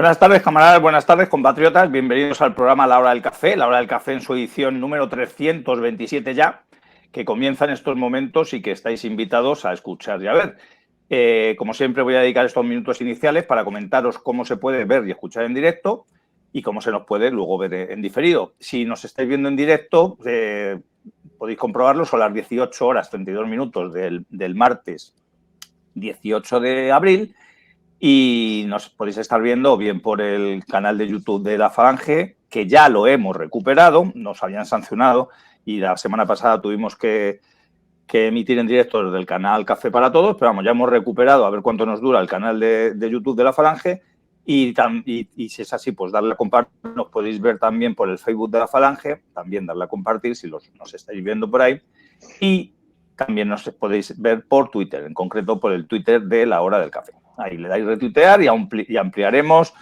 Buenas tardes, camaradas, buenas tardes, compatriotas. Bienvenidos al programa La Hora del Café. La Hora del Café en su edición número 327 ya, que comienza en estos momentos y que estáis invitados a escuchar y a ver. Como siempre, voy a dedicar estos minutos iniciales para comentaros cómo se puede ver y escuchar en directo y cómo se nos puede luego ver en diferido. Si nos estáis viendo en directo, podéis comprobarlo, son las 18 horas 32 minutos del martes 18 de abril. Y nos podéis estar viendo bien por el canal de YouTube de La Falange, que ya lo hemos recuperado, nos habían sancionado y la semana pasada tuvimos que emitir en directo desde el canal Café para Todos, pero vamos, ya hemos recuperado, a ver cuánto nos dura el canal de YouTube de La Falange y si es así, pues darle a compartir. Nos podéis ver también por el Facebook de La Falange, también darle a compartir si nos estáis viendo por ahí, y también nos podéis ver por Twitter, en concreto por el Twitter de La Hora del Café. Ahí le dais retuitear y ampliaremos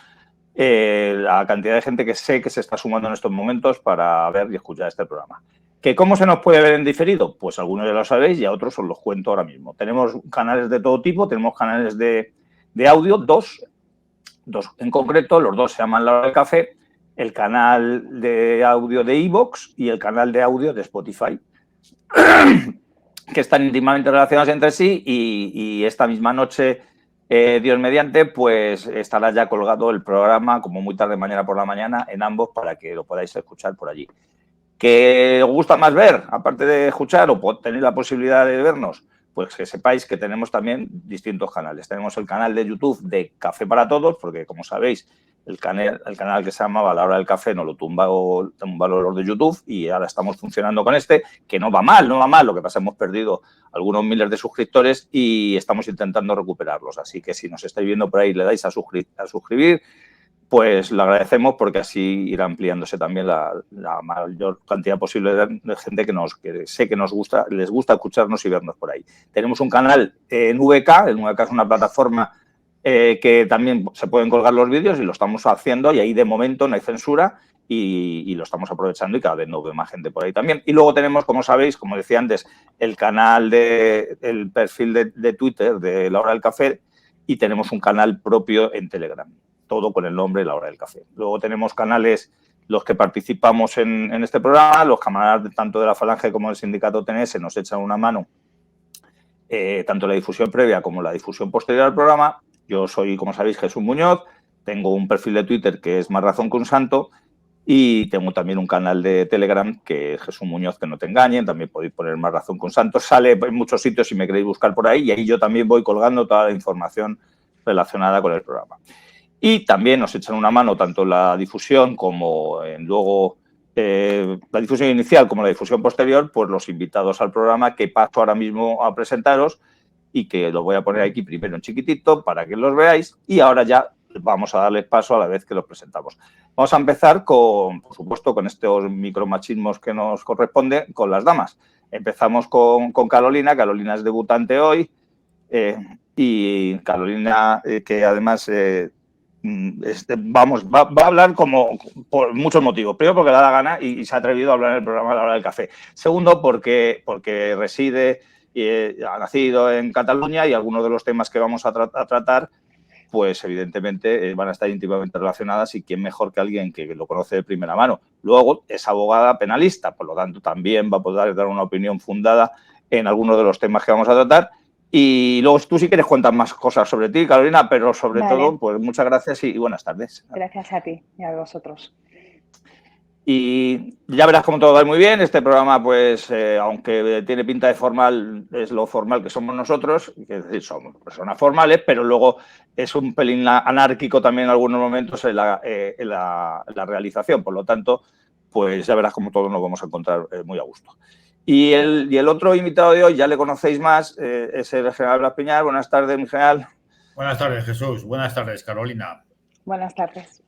la cantidad de gente que sé que se está sumando en estos momentos para ver y escuchar este programa. ¿Que cómo se nos puede ver en diferido? Pues algunos ya lo sabéis y a otros os los cuento ahora mismo. Tenemos canales de todo tipo, tenemos canales de audio, dos en concreto, los dos se llaman La Hora del Café, el canal de audio de iVoox y el canal de audio de Spotify, que están íntimamente relacionados entre sí y esta misma noche, Dios mediante, pues estará ya colgado el programa, como muy tarde mañana por la mañana, en ambos para que lo podáis escuchar por allí. ¿Qué os gusta más ver, aparte de escuchar o tener la posibilidad de vernos? Pues que sepáis que tenemos también distintos canales. Tenemos el canal de YouTube de Café para Todos, porque como sabéis, el canal que se llamaba La Hora del Café nos lo tumbó los de YouTube y ahora estamos funcionando con este, que no va mal, lo que pasa es que hemos perdido algunos miles de suscriptores y estamos intentando recuperarlos. Así que si nos estáis viendo por ahí, le dais a suscribir, pues lo agradecemos porque así irá ampliándose también la mayor cantidad posible de gente que sé que les gusta escucharnos y vernos por ahí. Tenemos un canal en VK, es una plataforma que también se pueden colgar los vídeos y lo estamos haciendo y ahí de momento no hay censura y lo estamos aprovechando y cada vez nos ve más gente por ahí también. Y luego tenemos, como sabéis, como decía antes, el perfil de Twitter de La Hora del Café y tenemos un canal propio en Telegram, todo con el nombre La Hora del Café. Luego tenemos canales, los que participamos en este programa, los camaradas tanto de La Falange como del Sindicato TNS nos echan una mano, tanto la difusión previa como la difusión posterior al programa. Yo soy, como sabéis, Jesús Muñoz, tengo un perfil de Twitter que es Más Razón que un Santo y tengo también un canal de Telegram que es Jesús Muñoz, que no te engañen, también podéis poner Más Razón que un Santo, sale en muchos sitios si me queréis buscar por ahí y ahí yo también voy colgando toda la información relacionada con el programa. Y también nos echan una mano tanto en la difusión como en luego la difusión inicial como la difusión posterior, pues los invitados al programa que paso ahora mismo a presentaros y que lo voy a poner aquí primero en chiquitito para que los veáis y ahora ya vamos a darles paso a la vez que los presentamos. Vamos a empezar por supuesto, con estos micromachismos que nos corresponde con las damas. Empezamos con Carolina. Carolina es debutante hoy y Carolina, que además va a hablar como por muchos motivos. Primero, porque le da la gana y se ha atrevido a hablar en el programa a la hora del café. Segundo, porque reside y ha nacido en Cataluña y algunos de los temas que vamos a tratar, pues evidentemente van a estar íntimamente relacionadas y quién mejor que alguien que lo conoce de primera mano. Luego es abogada penalista, por lo tanto también va a poder dar una opinión fundada en algunos de los temas que vamos a tratar. Y luego tú si quieres cuentas más cosas sobre ti, Carolina, pero sobre todo, pues muchas gracias y buenas tardes. Gracias a ti y a vosotros. Y ya verás cómo todo va muy bien. Este programa, pues, aunque tiene pinta de formal, es lo formal que somos nosotros, es decir, somos personas formales, pero luego es un pelín anárquico también en algunos momentos en la realización. Por lo tanto, pues ya verás cómo todos nos vamos a encontrar muy a gusto. Y el otro invitado de hoy, ya le conocéis más, es el general Blas Piñar. Buenas tardes, mi general. Buenas tardes, Jesús. Buenas tardes, Carolina. Buenas tardes.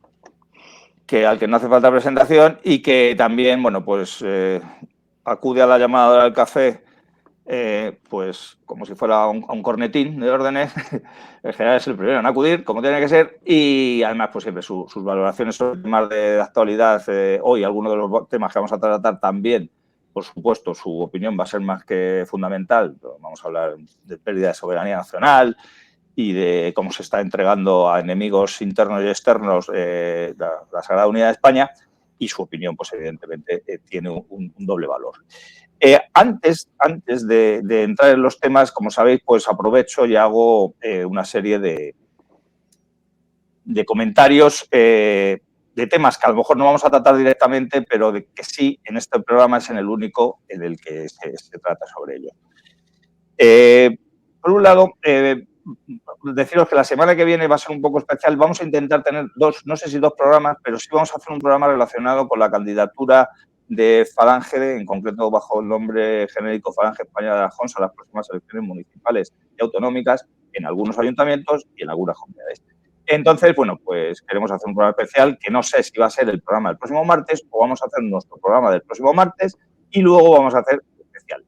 Al que no hace falta presentación y que también, bueno, pues acude a la llamada del café, pues como si fuera un cornetín de órdenes. El general es el primero en acudir, como tiene que ser, y además, pues siempre sus valoraciones sobre temas de actualidad. Hoy, algunos de los temas que vamos a tratar también, por supuesto, su opinión va a ser más que fundamental. Vamos a hablar de pérdida de soberanía nacional y de cómo se está entregando a enemigos internos y externos la Sagrada Unidad de España, y su opinión, pues evidentemente, tiene un doble valor. Antes de entrar en los temas, como sabéis, pues aprovecho y hago una serie de comentarios de temas que a lo mejor no vamos a tratar directamente, pero de que sí, en este programa es en el único en el que se trata sobre ello. Por un lado, deciros que la semana que viene va a ser un poco especial. Vamos a intentar tener no sé si dos programas, pero sí vamos a hacer un programa relacionado con la candidatura de Falange, en concreto bajo el nombre genérico Falange España de Aragón, a las próximas elecciones municipales y autonómicas en algunos ayuntamientos y en algunas comunidades. Entonces, bueno, pues queremos hacer un programa especial que no sé si va a ser el programa del próximo martes o vamos a hacer nuestro programa del próximo martes y luego vamos a hacer especial.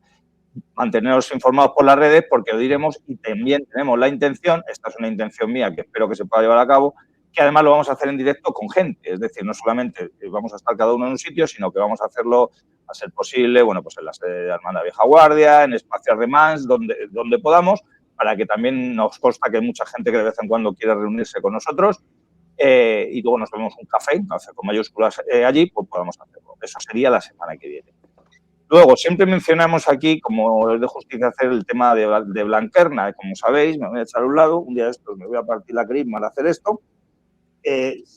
Manteneros informados por las redes porque os diremos, y también tenemos la intención, esta es una intención mía que espero que se pueda llevar a cabo, que además lo vamos a hacer en directo con gente, es decir, no solamente vamos a estar cada uno en un sitio, sino que vamos a hacerlo, a ser posible, bueno, pues en la sede de Hermandad Vieja Guardia, en espacios de Mans, donde podamos, para que también nos consta que hay mucha gente que de vez en cuando quiere reunirse con nosotros y luego nos tomemos un café con mayúsculas allí, pues podamos hacerlo. Eso sería la semana que viene. Luego, siempre mencionamos aquí, como es de justicia hacer, el tema de Blanquerna. Como sabéis, me voy a echar a un lado, un día de estos me voy a partir la crisma al hacer esto.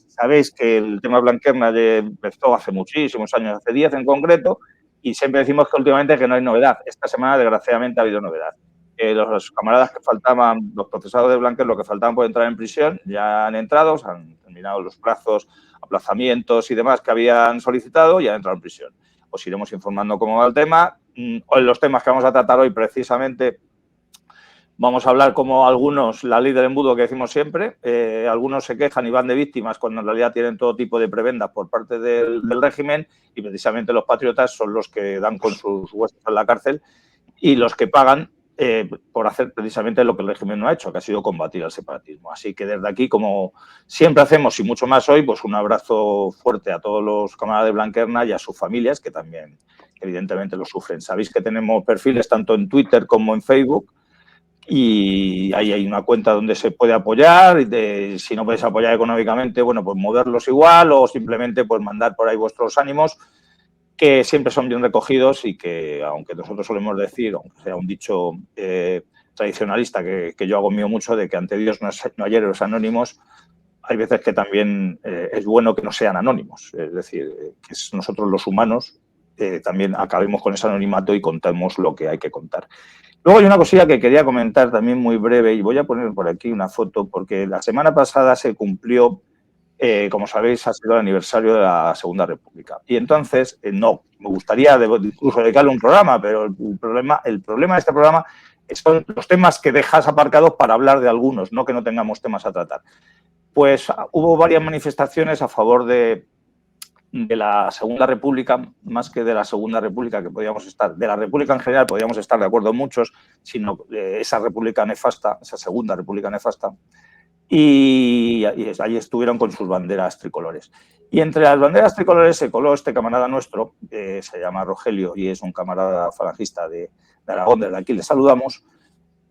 Sabéis que el tema de Blanquerna empezó hace muchísimos años, hace 10 en concreto, y siempre decimos que últimamente que no hay novedad. Esta semana, desgraciadamente, ha habido novedad. Los camaradas que faltaban, los procesados de Blanquerna, lo que faltaban por entrar en prisión, ya han entrado, se han terminado los plazos, aplazamientos y demás que habían solicitado y han entrado en prisión. Os iremos informando cómo va el tema. En los temas que vamos a tratar hoy, precisamente, vamos a hablar como algunos, la ley del embudo que decimos siempre, algunos se quejan y van de víctimas cuando en realidad tienen todo tipo de prebendas por parte del régimen, y precisamente los patriotas son los que dan con sus huesos en la cárcel y los que pagan por hacer precisamente lo que el régimen no ha hecho, que ha sido combatir al separatismo. Así que desde aquí, como siempre hacemos y mucho más hoy, pues un abrazo fuerte a todos los camaradas de Blanquerna y a sus familias, que también evidentemente lo sufren. Sabéis que tenemos perfiles tanto en Twitter como en Facebook, y ahí hay una cuenta donde se puede apoyar. Si no podéis apoyar económicamente, bueno, pues moverlos igual o simplemente pues mandar por ahí vuestros ánimos, que siempre son bien recogidos y que, aunque nosotros solemos decir, aunque sea un dicho tradicionalista que yo hago mío mucho, de que ante Dios no hay héroes anónimos, hay veces que también es bueno que no sean anónimos. Es decir, que nosotros los humanos también acabemos con ese anonimato y contemos lo que hay que contar. Luego hay una cosilla que quería comentar también muy breve, y voy a poner por aquí una foto, porque la semana pasada se cumplió, como sabéis, ha sido el aniversario de la Segunda República. Y entonces, no, me gustaría incluso dedicarle un programa, pero el problema de este programa son los temas que dejas aparcados para hablar de algunos, no que no tengamos temas a tratar. Pues hubo varias manifestaciones a favor de la Segunda República, más que de la Segunda República, que podíamos estar, de la República en general podíamos estar de acuerdo muchos, sino esa República nefasta, esa Segunda República nefasta, y ahí estuvieron con sus banderas tricolores. Y entre las banderas tricolores se coló este camarada nuestro, se llama Rogelio y es un camarada falangista de Aragón, desde aquí le saludamos.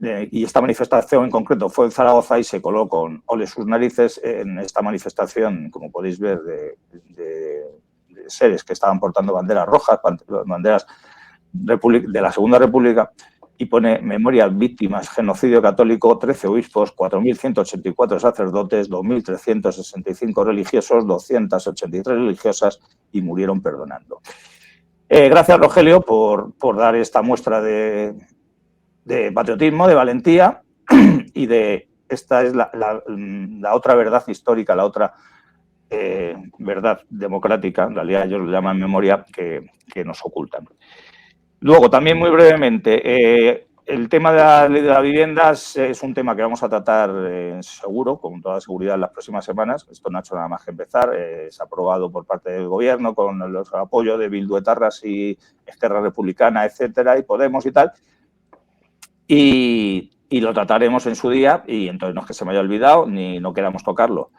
Y esta manifestación en concreto fue en Zaragoza y se coló con Ole sus narices en esta manifestación, como podéis ver, de seres que estaban portando banderas rojas, banderas de la Segunda República, y pone memorias víctimas, genocidio católico, 13 obispos, 4.184 sacerdotes, 2.365 religiosos, 283 religiosas y murieron perdonando. Gracias, Rogelio, por dar esta muestra de patriotismo, de valentía, y de esta es la otra verdad histórica, la otra verdad democrática, en realidad ellos lo llaman memoria, que nos ocultan. Luego, también muy brevemente, el tema de la ley de las viviendas es un tema que vamos a tratar seguro, con toda seguridad, en las próximas semanas. Esto no ha hecho nada más que empezar. Se ha aprobado por parte del Gobierno con el apoyo de Bildu Etarras y Esquerra Republicana, etcétera, y Podemos y tal. Y lo trataremos en su día, y entonces no es que se me haya olvidado ni no queramos tocarlo.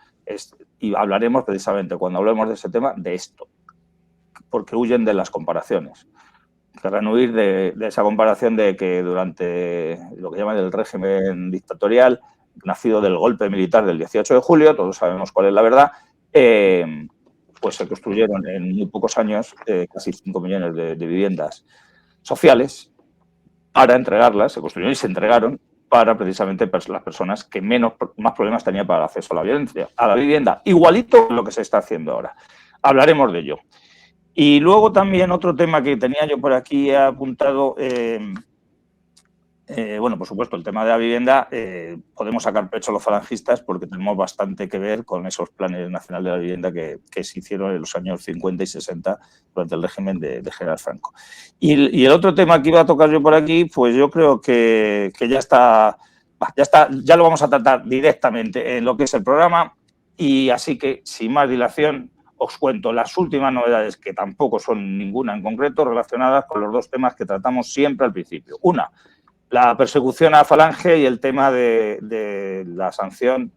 Y hablaremos precisamente, cuando hablemos de ese tema, de esto, porque huyen de las comparaciones. Querrán huir de esa comparación de que durante lo que llaman el régimen dictatorial nacido del golpe militar del 18 de julio, todos sabemos cuál es la verdad, pues se construyeron en muy pocos años casi 5 millones de viviendas sociales para entregarlas, se construyeron y se entregaron para precisamente las personas que más problemas tenían para el acceso a la vivienda. Igualito lo que se está haciendo ahora. Hablaremos de ello. Y luego también otro tema que tenía yo por aquí apuntado, bueno, por supuesto, el tema de la vivienda, podemos sacar pecho a los falangistas porque tenemos bastante que ver con esos planes nacionales de la vivienda que se hicieron en los años 50 y 60 durante el régimen de General Franco. Y el otro tema que iba a tocar yo por aquí, pues yo creo que ya lo vamos a tratar directamente en lo que es el programa, y así que, sin más dilación, os cuento las últimas novedades, que tampoco son ninguna en concreto, relacionadas con los dos temas que tratamos siempre al principio. Una, la persecución a Falange y el tema de la sanción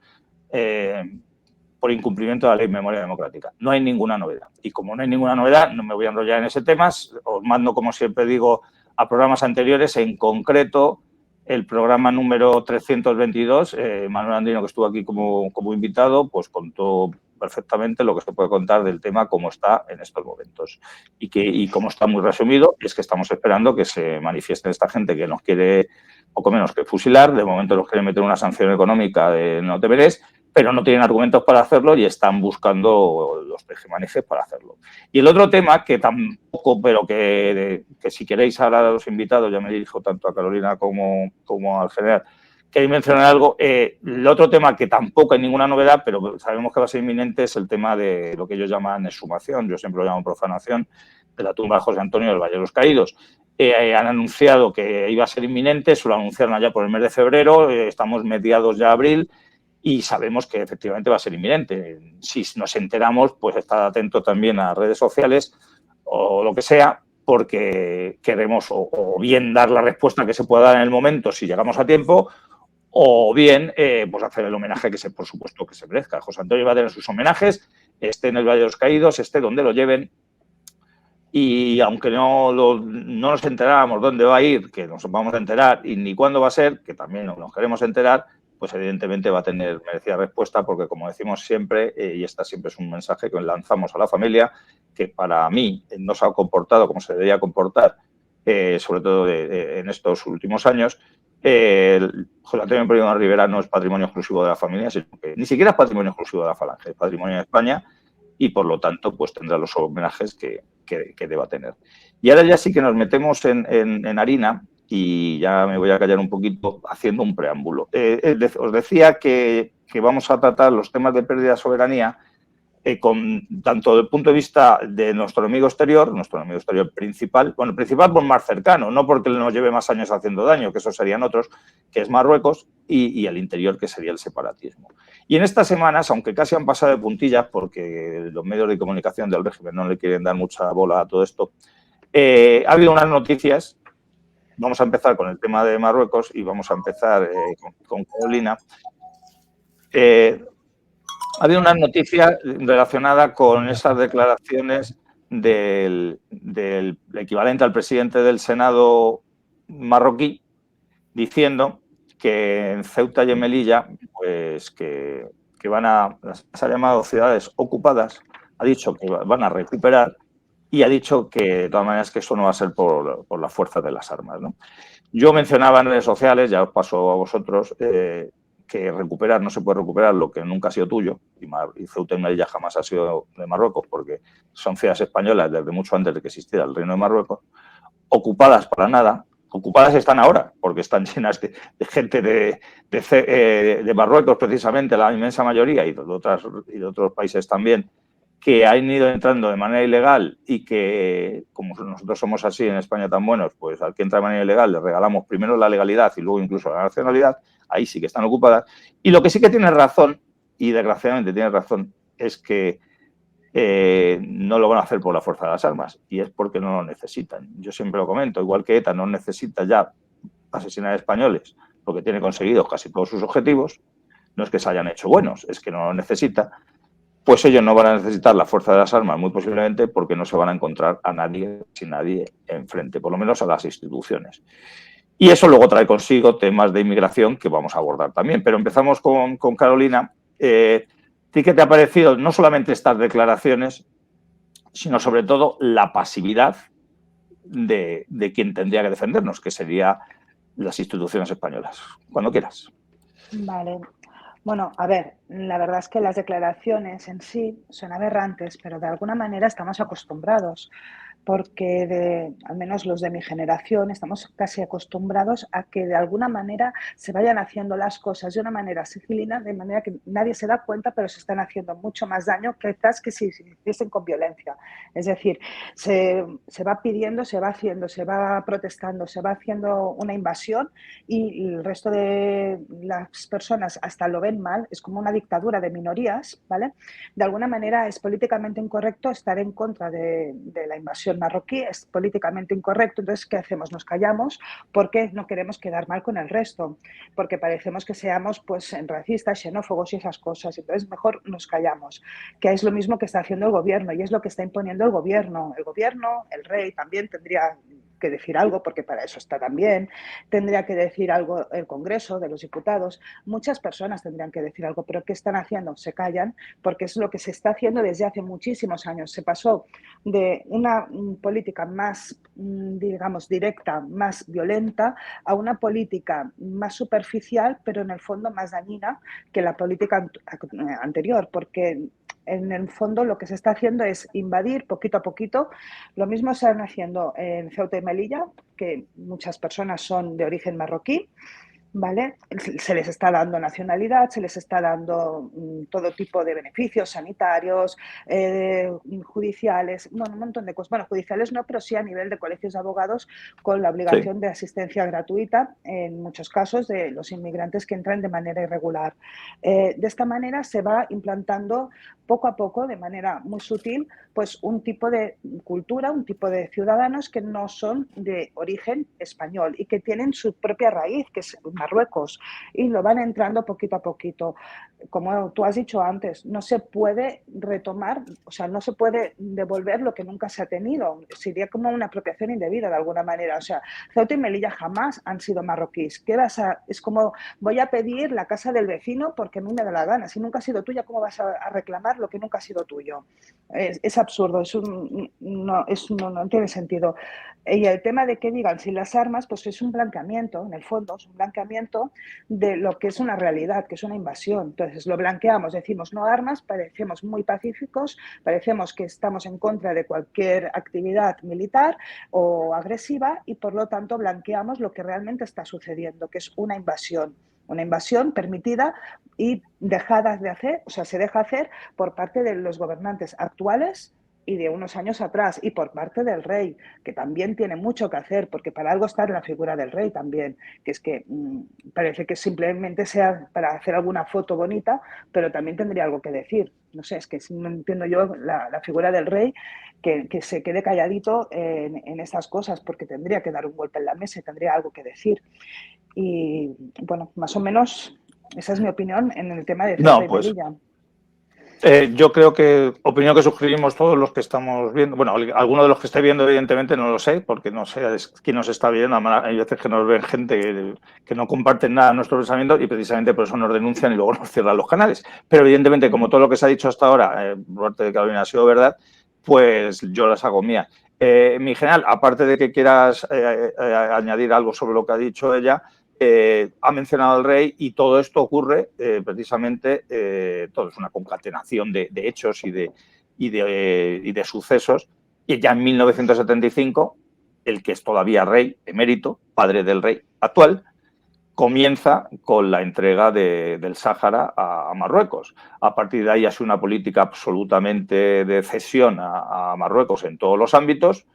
por incumplimiento de la Ley de Memoria Democrática. No hay ninguna novedad. Y como no hay ninguna novedad, no me voy a enrollar en ese tema. Os mando, como siempre digo, a programas anteriores, en concreto el programa número 322. Manuel Andino, que estuvo aquí como invitado, pues contó perfectamente lo que se puede contar del tema como está en estos momentos. Y como está muy resumido, es que estamos esperando que se manifieste esta gente que nos quiere poco menos que fusilar. De momento nos quieren meter una sanción económica de no te veréis, pero no tienen argumentos para hacerlo y están buscando los tejemanejes para hacerlo. Y el otro tema, que tampoco, pero que si queréis ahora a los invitados, ya me dirijo tanto a Carolina como al general, queréis mencionar algo. El otro tema que tampoco hay ninguna novedad, pero sabemos que va a ser inminente, es el tema de lo que ellos llaman exhumación, yo siempre lo llamo profanación, de la tumba de José Antonio del Valle de los Caídos. Han anunciado que iba a ser inminente, se lo anunciaron allá por el mes de febrero, estamos mediados ya de abril, y sabemos que efectivamente va a ser inminente. Si nos enteramos, pues estad atento también a redes sociales o lo que sea, porque queremos o bien dar la respuesta que se pueda dar en el momento si llegamos a tiempo, o bien pues hacer el homenaje que por supuesto que se merezca. José Antonio va a tener sus homenajes, esté en el Valle de los Caídos, esté donde lo lleven, y aunque no nos enteráramos dónde va a ir, que nos vamos a enterar, y ni cuándo va a ser, que también nos queremos enterar, pues evidentemente va a tener merecida respuesta, porque como decimos siempre, y esta siempre es un mensaje que lanzamos a la familia, que para mí no se ha comportado como se debería comportar, sobre todo en estos últimos años. José Antonio Primo de Rivera no es patrimonio exclusivo de la familia, sino que ni siquiera es patrimonio exclusivo de la Falange, es patrimonio de España, y por lo tanto pues tendrá los homenajes que deba tener. Y ahora ya sí que nos metemos en harina, y ya me voy a callar un poquito haciendo un preámbulo. Os decía que vamos a tratar los temas de pérdida de soberanía tanto desde el punto de vista de nuestro enemigo exterior principal, bueno, principal por más cercano, no porque nos lleve más años haciendo daño, que esos serían otros, que es Marruecos, y el interior, que sería el separatismo. Y en estas semanas, aunque casi han pasado de puntillas, porque los medios de comunicación del régimen no le quieren dar mucha bola a todo esto, ha habido unas noticias. Vamos a empezar con el tema de Marruecos y vamos a empezar con Carolina. Ha habido una noticia relacionada con esas declaraciones del equivalente al presidente del Senado marroquí, diciendo que en Ceuta y en Melilla, pues que se ha llamado ciudades ocupadas, ha dicho que van a recuperar, y ha dicho que de todas maneras que eso no va a ser por la fuerza de las armas, ¿no? Yo mencionaba en redes sociales, ya os paso a vosotros, que recuperar no se puede recuperar lo que nunca ha sido tuyo, y Ceuta y Melilla jamás ha sido de Marruecos, porque son ciudades españolas desde mucho antes de que existiera el Reino de Marruecos. Ocupadas para nada, ocupadas están ahora, porque están llenas de gente de Marruecos precisamente, la inmensa mayoría, y de otros países también, que han ido entrando de manera ilegal, y que, como nosotros somos así en España tan buenos, pues al que entra de manera ilegal le regalamos primero la legalidad y luego incluso la nacionalidad. Ahí sí que están ocupadas. Y lo que sí que tiene razón, y desgraciadamente tiene razón, es que no lo van a hacer por la fuerza de las armas, y es porque no lo necesitan. Yo siempre lo comento, igual que ETA no necesita ya asesinar españoles, porque tiene conseguidos casi todos sus objetivos, no es que se hayan hecho buenos, es que no lo necesita. Pues ellos no van a necesitar la fuerza de las armas, muy posiblemente, porque no se van a encontrar sin nadie enfrente, por lo menos a las instituciones. Y eso luego trae consigo temas de inmigración que vamos a abordar también. Pero empezamos con Carolina. ¿Qué te ha parecido no solamente estas declaraciones, sino sobre todo la pasividad de quien tendría que defendernos, que sería las instituciones españolas? Cuando quieras. Vale. Bueno, a ver, la verdad es que las declaraciones en sí son aberrantes, pero de alguna manera estamos acostumbrados, porque al menos los de mi generación estamos casi acostumbrados a que de alguna manera se vayan haciendo las cosas de una manera sigilina, de manera que nadie se da cuenta, pero se están haciendo mucho más daño quizás que si se hiciesen con violencia. Es decir, se va pidiendo, se va haciendo, se va protestando, se va haciendo una invasión y el resto de las personas hasta lo ven mal, es como una dictadura de minorías, ¿vale? De alguna manera es políticamente incorrecto estar en contra de la invasión marroquí, es políticamente incorrecto, entonces ¿qué hacemos? Nos callamos porque no queremos quedar mal con el resto, porque parecemos que seamos pues racistas, xenófobos y esas cosas, entonces mejor nos callamos, que es lo mismo que está haciendo el gobierno y es lo que está imponiendo el gobierno, el rey también tendría que decir algo, porque para eso está también, tendría que decir algo el Congreso de los Diputados, muchas personas tendrían que decir algo, pero ¿qué están haciendo? Se callan, porque es lo que se está haciendo desde hace muchísimos años. Se pasó de una política más, digamos, directa, más violenta, a una política más superficial, pero en el fondo más dañina que la política anterior, porque en el fondo lo que se está haciendo es invadir poquito a poquito. Lo mismo están haciendo en Ceuta y Melilla, que muchas personas son de origen marroquí, ¿vale? Se les está dando nacionalidad, se les está dando todo tipo de beneficios sanitarios, judiciales, bueno, un montón de cosas. Bueno, judiciales no, pero sí a nivel de colegios de abogados con la obligación de asistencia gratuita en muchos casos de los inmigrantes que entran de manera irregular. De esta manera se va implantando poco a poco, de manera muy sutil, pues un tipo de cultura, un tipo de ciudadanos que no son de origen español y que tienen su propia raíz, que es Marruecos, y lo van entrando poquito a poquito. Como tú has dicho antes, no se puede retomar, o sea, no se puede devolver lo que nunca se ha tenido. Sería como una apropiación indebida de alguna manera. O sea, Ceuta y Melilla jamás han sido marroquíes. ¿Qué vas a, es como voy a pedir la casa del vecino porque a mí me da la gana. Si nunca ha sido tuya, ¿cómo vas a reclamar lo que nunca ha sido tuyo? Es absurdo, no tiene sentido. Y el tema de que digan si las armas, pues es un blanqueamiento, en el fondo, es un blanqueamiento de lo que es una realidad, que es una invasión. Entonces lo blanqueamos, decimos no armas, parecemos muy pacíficos, parecemos que estamos en contra de cualquier actividad militar o agresiva y por lo tanto blanqueamos lo que realmente está sucediendo, que es una invasión permitida y dejada de hacer, o sea, se deja hacer por parte de los gobernantes actuales y de unos años atrás, y por parte del rey, que también tiene mucho que hacer, porque para algo está la figura del rey también, que es que parece que simplemente sea para hacer alguna foto bonita, pero también tendría algo que decir. No sé, es que no entiendo yo la figura del rey que se quede calladito en estas cosas, porque tendría que dar un golpe en la mesa y tendría algo que decir. Y bueno, más o menos esa es mi opinión en el tema de Ceuta y Melilla. Yo creo que opinión que suscribimos todos los que estamos viendo. Bueno, alguno de los que esté viendo, evidentemente, no lo sé, porque no sé quién nos está viendo. Hay veces que nos ven gente que no comparten nada de nuestro pensamiento y precisamente por eso nos denuncian y luego nos cierran los canales. Pero evidentemente, como todo lo que se ha dicho hasta ahora, por parte de Carolina ha sido verdad, pues yo las hago mías. Mi general, aparte de que quieras añadir algo sobre lo que ha dicho ella, ha mencionado al rey y todo esto ocurre precisamente, todo es una concatenación de hechos y de sucesos, y ya en 1975 el que es todavía rey emérito, padre del rey actual, comienza con la entrega del Sáhara a Marruecos. A partir de ahí ha sido una política absolutamente de cesión a Marruecos en todos los ámbitos.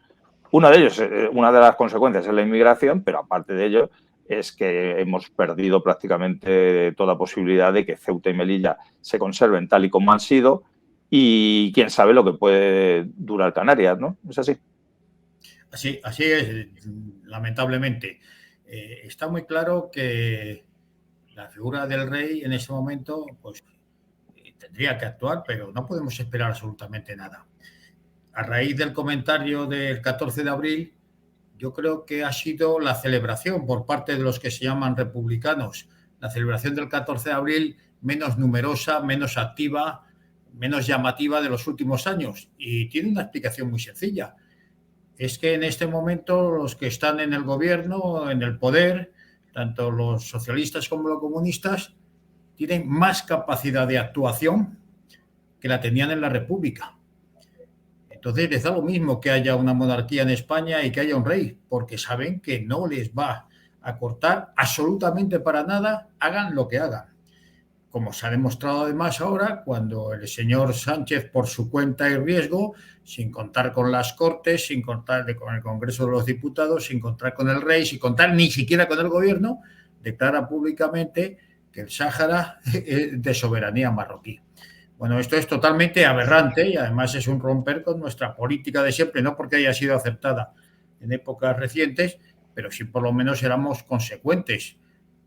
Una de las consecuencias es la inmigración, pero aparte de ello es que hemos perdido prácticamente toda posibilidad de que Ceuta y Melilla se conserven tal y como han sido y quién sabe lo que puede durar Canarias, ¿no? ¿Es así? Así es, lamentablemente. Está muy claro que la figura del rey en ese momento pues, tendría que actuar, pero no podemos esperar absolutamente nada. A raíz del comentario del 14 de abril, yo creo que ha sido la celebración por parte de los que se llaman republicanos, la celebración del 14 de abril menos numerosa, menos activa, menos llamativa de los últimos años. Y tiene una explicación muy sencilla. Es que en este momento los que están en el gobierno, en el poder, tanto los socialistas como los comunistas, tienen más capacidad de actuación que la tenían en la República. Entonces les da lo mismo que haya una monarquía en España y que haya un rey, porque saben que no les va a cortar absolutamente para nada, hagan lo que hagan. Como se ha demostrado además ahora, cuando el señor Sánchez, por su cuenta y riesgo, sin contar con las Cortes, sin contar con el Congreso de los Diputados, sin contar con el rey, sin contar ni siquiera con el gobierno, declara públicamente que el Sáhara es de soberanía marroquí. Bueno, esto es totalmente aberrante y además es un romper con nuestra política de siempre, no porque haya sido aceptada en épocas recientes, pero sí por lo menos éramos consecuentes,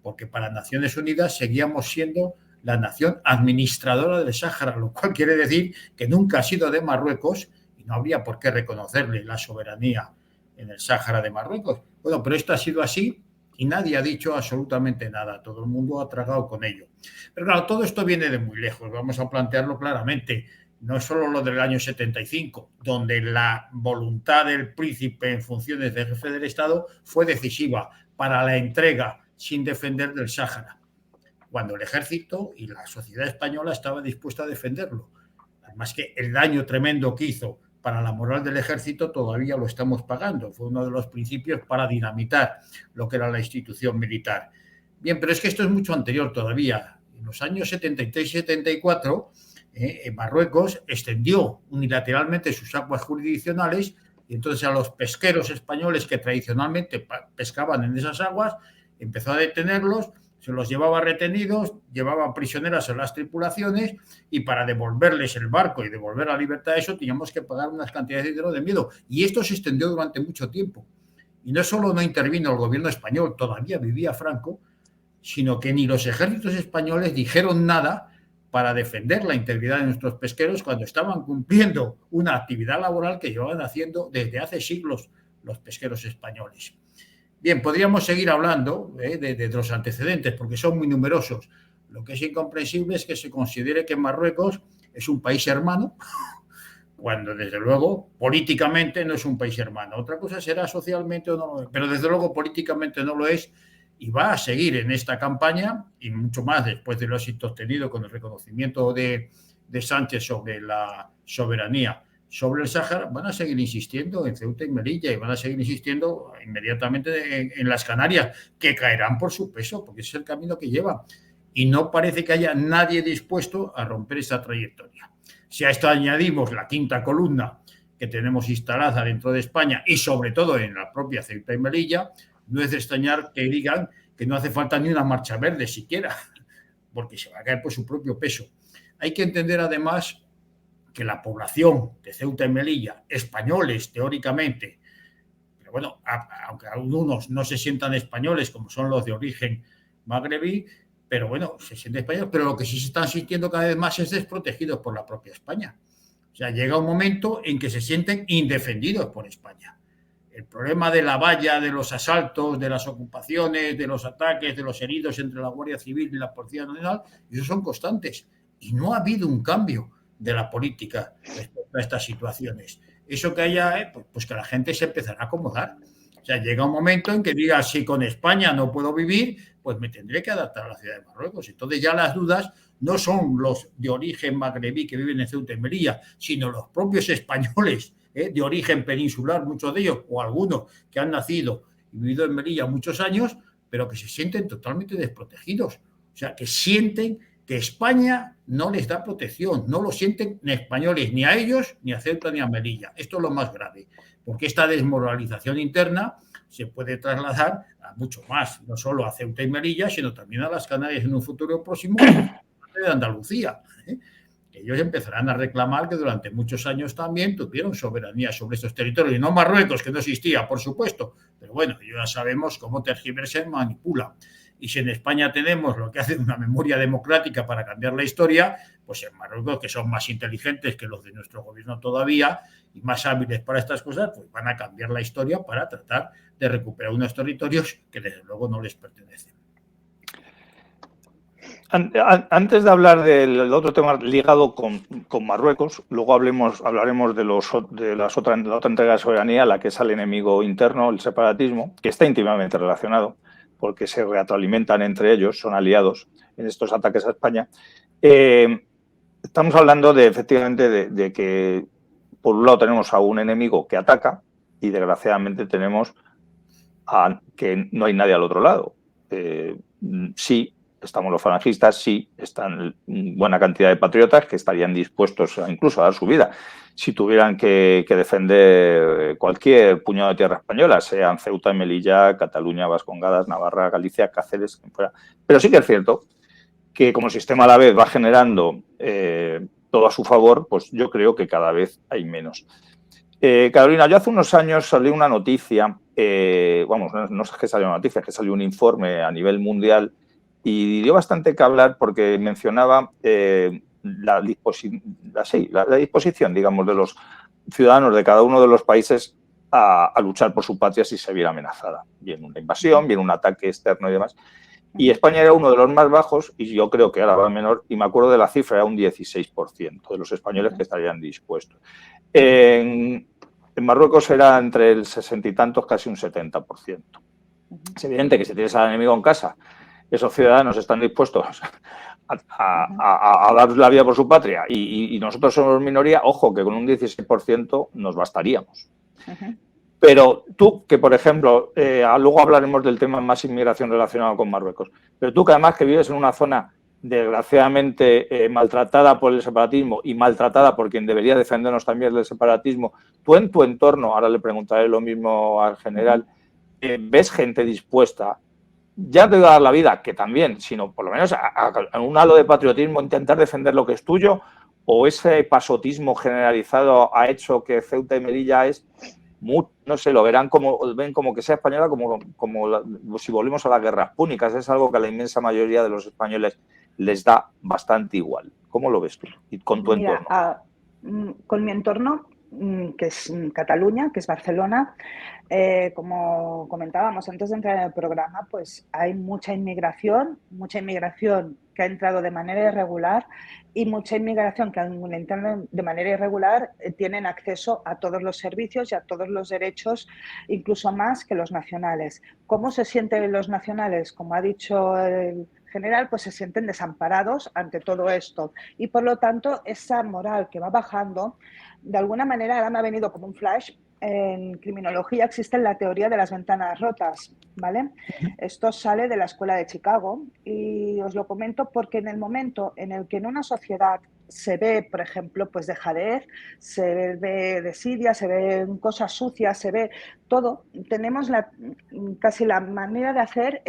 porque para Naciones Unidas seguíamos siendo la nación administradora del Sáhara, lo cual quiere decir que nunca ha sido de Marruecos y no habría por qué reconocerle la soberanía en el Sáhara de Marruecos. Bueno, pero esto ha sido así y nadie ha dicho absolutamente nada, todo el mundo ha tragado con ello. Pero claro, todo esto viene de muy lejos, vamos a plantearlo claramente. No es solo lo del año 75, donde la voluntad del príncipe en funciones de jefe del Estado fue decisiva para la entrega sin defender del Sáhara, cuando el ejército y la sociedad española estaba dispuesta a defenderlo. Además que el daño tremendo que hizo para la moral del ejército todavía lo estamos pagando. Fue uno de los principios para dinamitar lo que era la institución militar. Bien, pero es que esto es mucho anterior todavía. En los años 73 y 74, Marruecos extendió unilateralmente sus aguas jurisdiccionales y entonces a los pesqueros españoles que tradicionalmente pescaban en esas aguas empezó a detenerlos, se los llevaba retenidos, llevaba prisioneras a las tripulaciones y para devolverles el barco y devolver la libertad a eso teníamos que pagar unas cantidades de dinero de miedo. Y esto se extendió durante mucho tiempo. Y no solo no intervino el gobierno español, todavía vivía Franco, sino que ni los ejércitos españoles dijeron nada para defender la integridad de nuestros pesqueros cuando estaban cumpliendo una actividad laboral que llevaban haciendo desde hace siglos los pesqueros españoles. Bien, podríamos seguir hablando de los antecedentes porque son muy numerosos. Lo que es incomprensible es que se considere que Marruecos es un país hermano, cuando desde luego políticamente no es un país hermano. Otra cosa será socialmente o no, pero desde luego políticamente no lo es y va a seguir en esta campaña y mucho más después de los éxitos obtenidos con el reconocimiento de Sánchez sobre la soberanía sobre el Sáhara, van a seguir insistiendo en Ceuta y Melilla y van a seguir insistiendo inmediatamente en las Canarias, que caerán por su peso, porque ese es el camino que llevan. Y no parece que haya nadie dispuesto a romper esa trayectoria. Si a esto añadimos la quinta columna que tenemos instalada dentro de España y sobre todo en la propia Ceuta y Melilla, no es de extrañar que digan que no hace falta ni una marcha verde siquiera, porque se va a caer por su propio peso. Hay que entender además que la población de Ceuta y Melilla, españoles teóricamente, pero bueno, aunque algunos no se sientan españoles como son los de origen magrebí, pero bueno, se sienten españoles, pero lo que sí se están sintiendo cada vez más es desprotegidos por la propia España. O sea, llega un momento en que se sienten indefendidos por España. El problema de la valla, de los asaltos, de las ocupaciones, de los ataques, de los heridos entre la Guardia Civil y la Policía Nacional, esos son constantes. Y no ha habido un cambio de la política respecto a estas situaciones. Eso que haya, pues que la gente se empezará a acomodar. O sea, llega un momento en que diga, si con España no puedo vivir, pues me tendré que adaptar a la ciudad de Marruecos. Entonces ya las dudas no son los de origen magrebí que viven en Ceuta y Melilla, sino los propios españoles de origen peninsular, muchos de ellos, o algunos que han nacido y vivido en Melilla muchos años, pero que se sienten totalmente desprotegidos. O sea, que sienten que España no les da protección, no lo sienten ni españoles, ni a ellos, ni a Ceuta, ni a Melilla. Esto es lo más grave, porque esta desmoralización interna se puede trasladar a mucho más, no solo a Ceuta y Melilla, sino también a las Canarias en un futuro próximo, de Andalucía. Ellos empezarán a reclamar que durante muchos años también tuvieron soberanía sobre estos territorios, y no Marruecos, que no existía, por supuesto, pero bueno, ya sabemos cómo tergiversan y manipulan. Y si en España tenemos lo que hace una memoria democrática para cambiar la historia, pues en Marruecos, que son más inteligentes que los de nuestro gobierno todavía, y más hábiles para estas cosas, pues van a cambiar la historia para tratar de recuperar unos territorios que desde luego no les pertenecen. Antes de hablar del otro tema ligado con Marruecos, luego hablaremos de la otra entrega de soberanía, la que es el enemigo interno, el separatismo, que está íntimamente relacionado, porque se retroalimentan entre ellos, son aliados en estos ataques a España. Estamos hablando efectivamente de que, por un lado, tenemos a un enemigo que ataca y, desgraciadamente, tenemos que no hay nadie al otro lado. Sí, estamos los falangistas, sí, están buena cantidad de patriotas que estarían dispuestos incluso a dar su vida si tuvieran que defender cualquier puñado de tierra española, sean Ceuta, Melilla, Cataluña, Vascongadas, Navarra, Galicia, Cáceres, quien fuera. Pero sí que es cierto que, como el sistema a la vez va generando todo a su favor, pues yo creo que cada vez hay menos. Carolina, yo hace unos años salió una noticia, no es que salió una noticia, es que salió un informe a nivel mundial y dio bastante que hablar porque mencionaba la disposición, digamos, de los ciudadanos de cada uno de los países a luchar por su patria si se viera amenazada. Bien una invasión, bien un ataque externo y demás. Y España era uno de los más bajos y yo creo que ahora va menor, y me acuerdo de la cifra, era un 16% de los españoles que estarían dispuestos. En Marruecos era entre el 60 y tantos, casi un 70%. Es evidente que si tienes al enemigo en casa, esos ciudadanos están dispuestos a dar la vida por su patria y nosotros somos minoría, ojo, que con un 16% nos bastaríamos. Pero tú, que por ejemplo, luego hablaremos del tema más inmigración relacionado con Marruecos, pero tú que además que vives en una zona desgraciadamente maltratada por el separatismo y maltratada por quien debería defendernos también del separatismo, tú en tu entorno, ahora le preguntaré lo mismo al general, ¿ves gente dispuesta, ya te va a dar la vida, que también, sino por lo menos a un halo de patriotismo, intentar defender lo que es tuyo, o ese pasotismo generalizado ha hecho que Ceuta y Melilla no sé, lo ven como que sea española, como si volvemos a las guerras púnicas? Es algo que a la inmensa mayoría de los españoles les da bastante igual. ¿Cómo lo ves tú y con tu entorno? Con mi entorno, que es Cataluña, que es Barcelona, como comentábamos antes de entrar en el programa, pues hay mucha inmigración que ha entrado de manera irregular y mucha inmigración que, al entrar de manera irregular, tienen acceso a todos los servicios y a todos los derechos, incluso más que los nacionales. ¿Cómo se sienten los nacionales? Como ha dicho el general, pues se sienten desamparados ante todo esto y, por lo tanto, esa moral que va bajando, de alguna manera, ahora me ha venido como un flash. En criminología existe la teoría de las ventanas rotas, ¿vale? Esto sale de la Escuela de Chicago y os lo comento porque en el momento en el que en una sociedad se ve, por ejemplo, pues dejadez, se ve desidia, se ven cosas sucias, se ve todo, tenemos casi la manera de hacer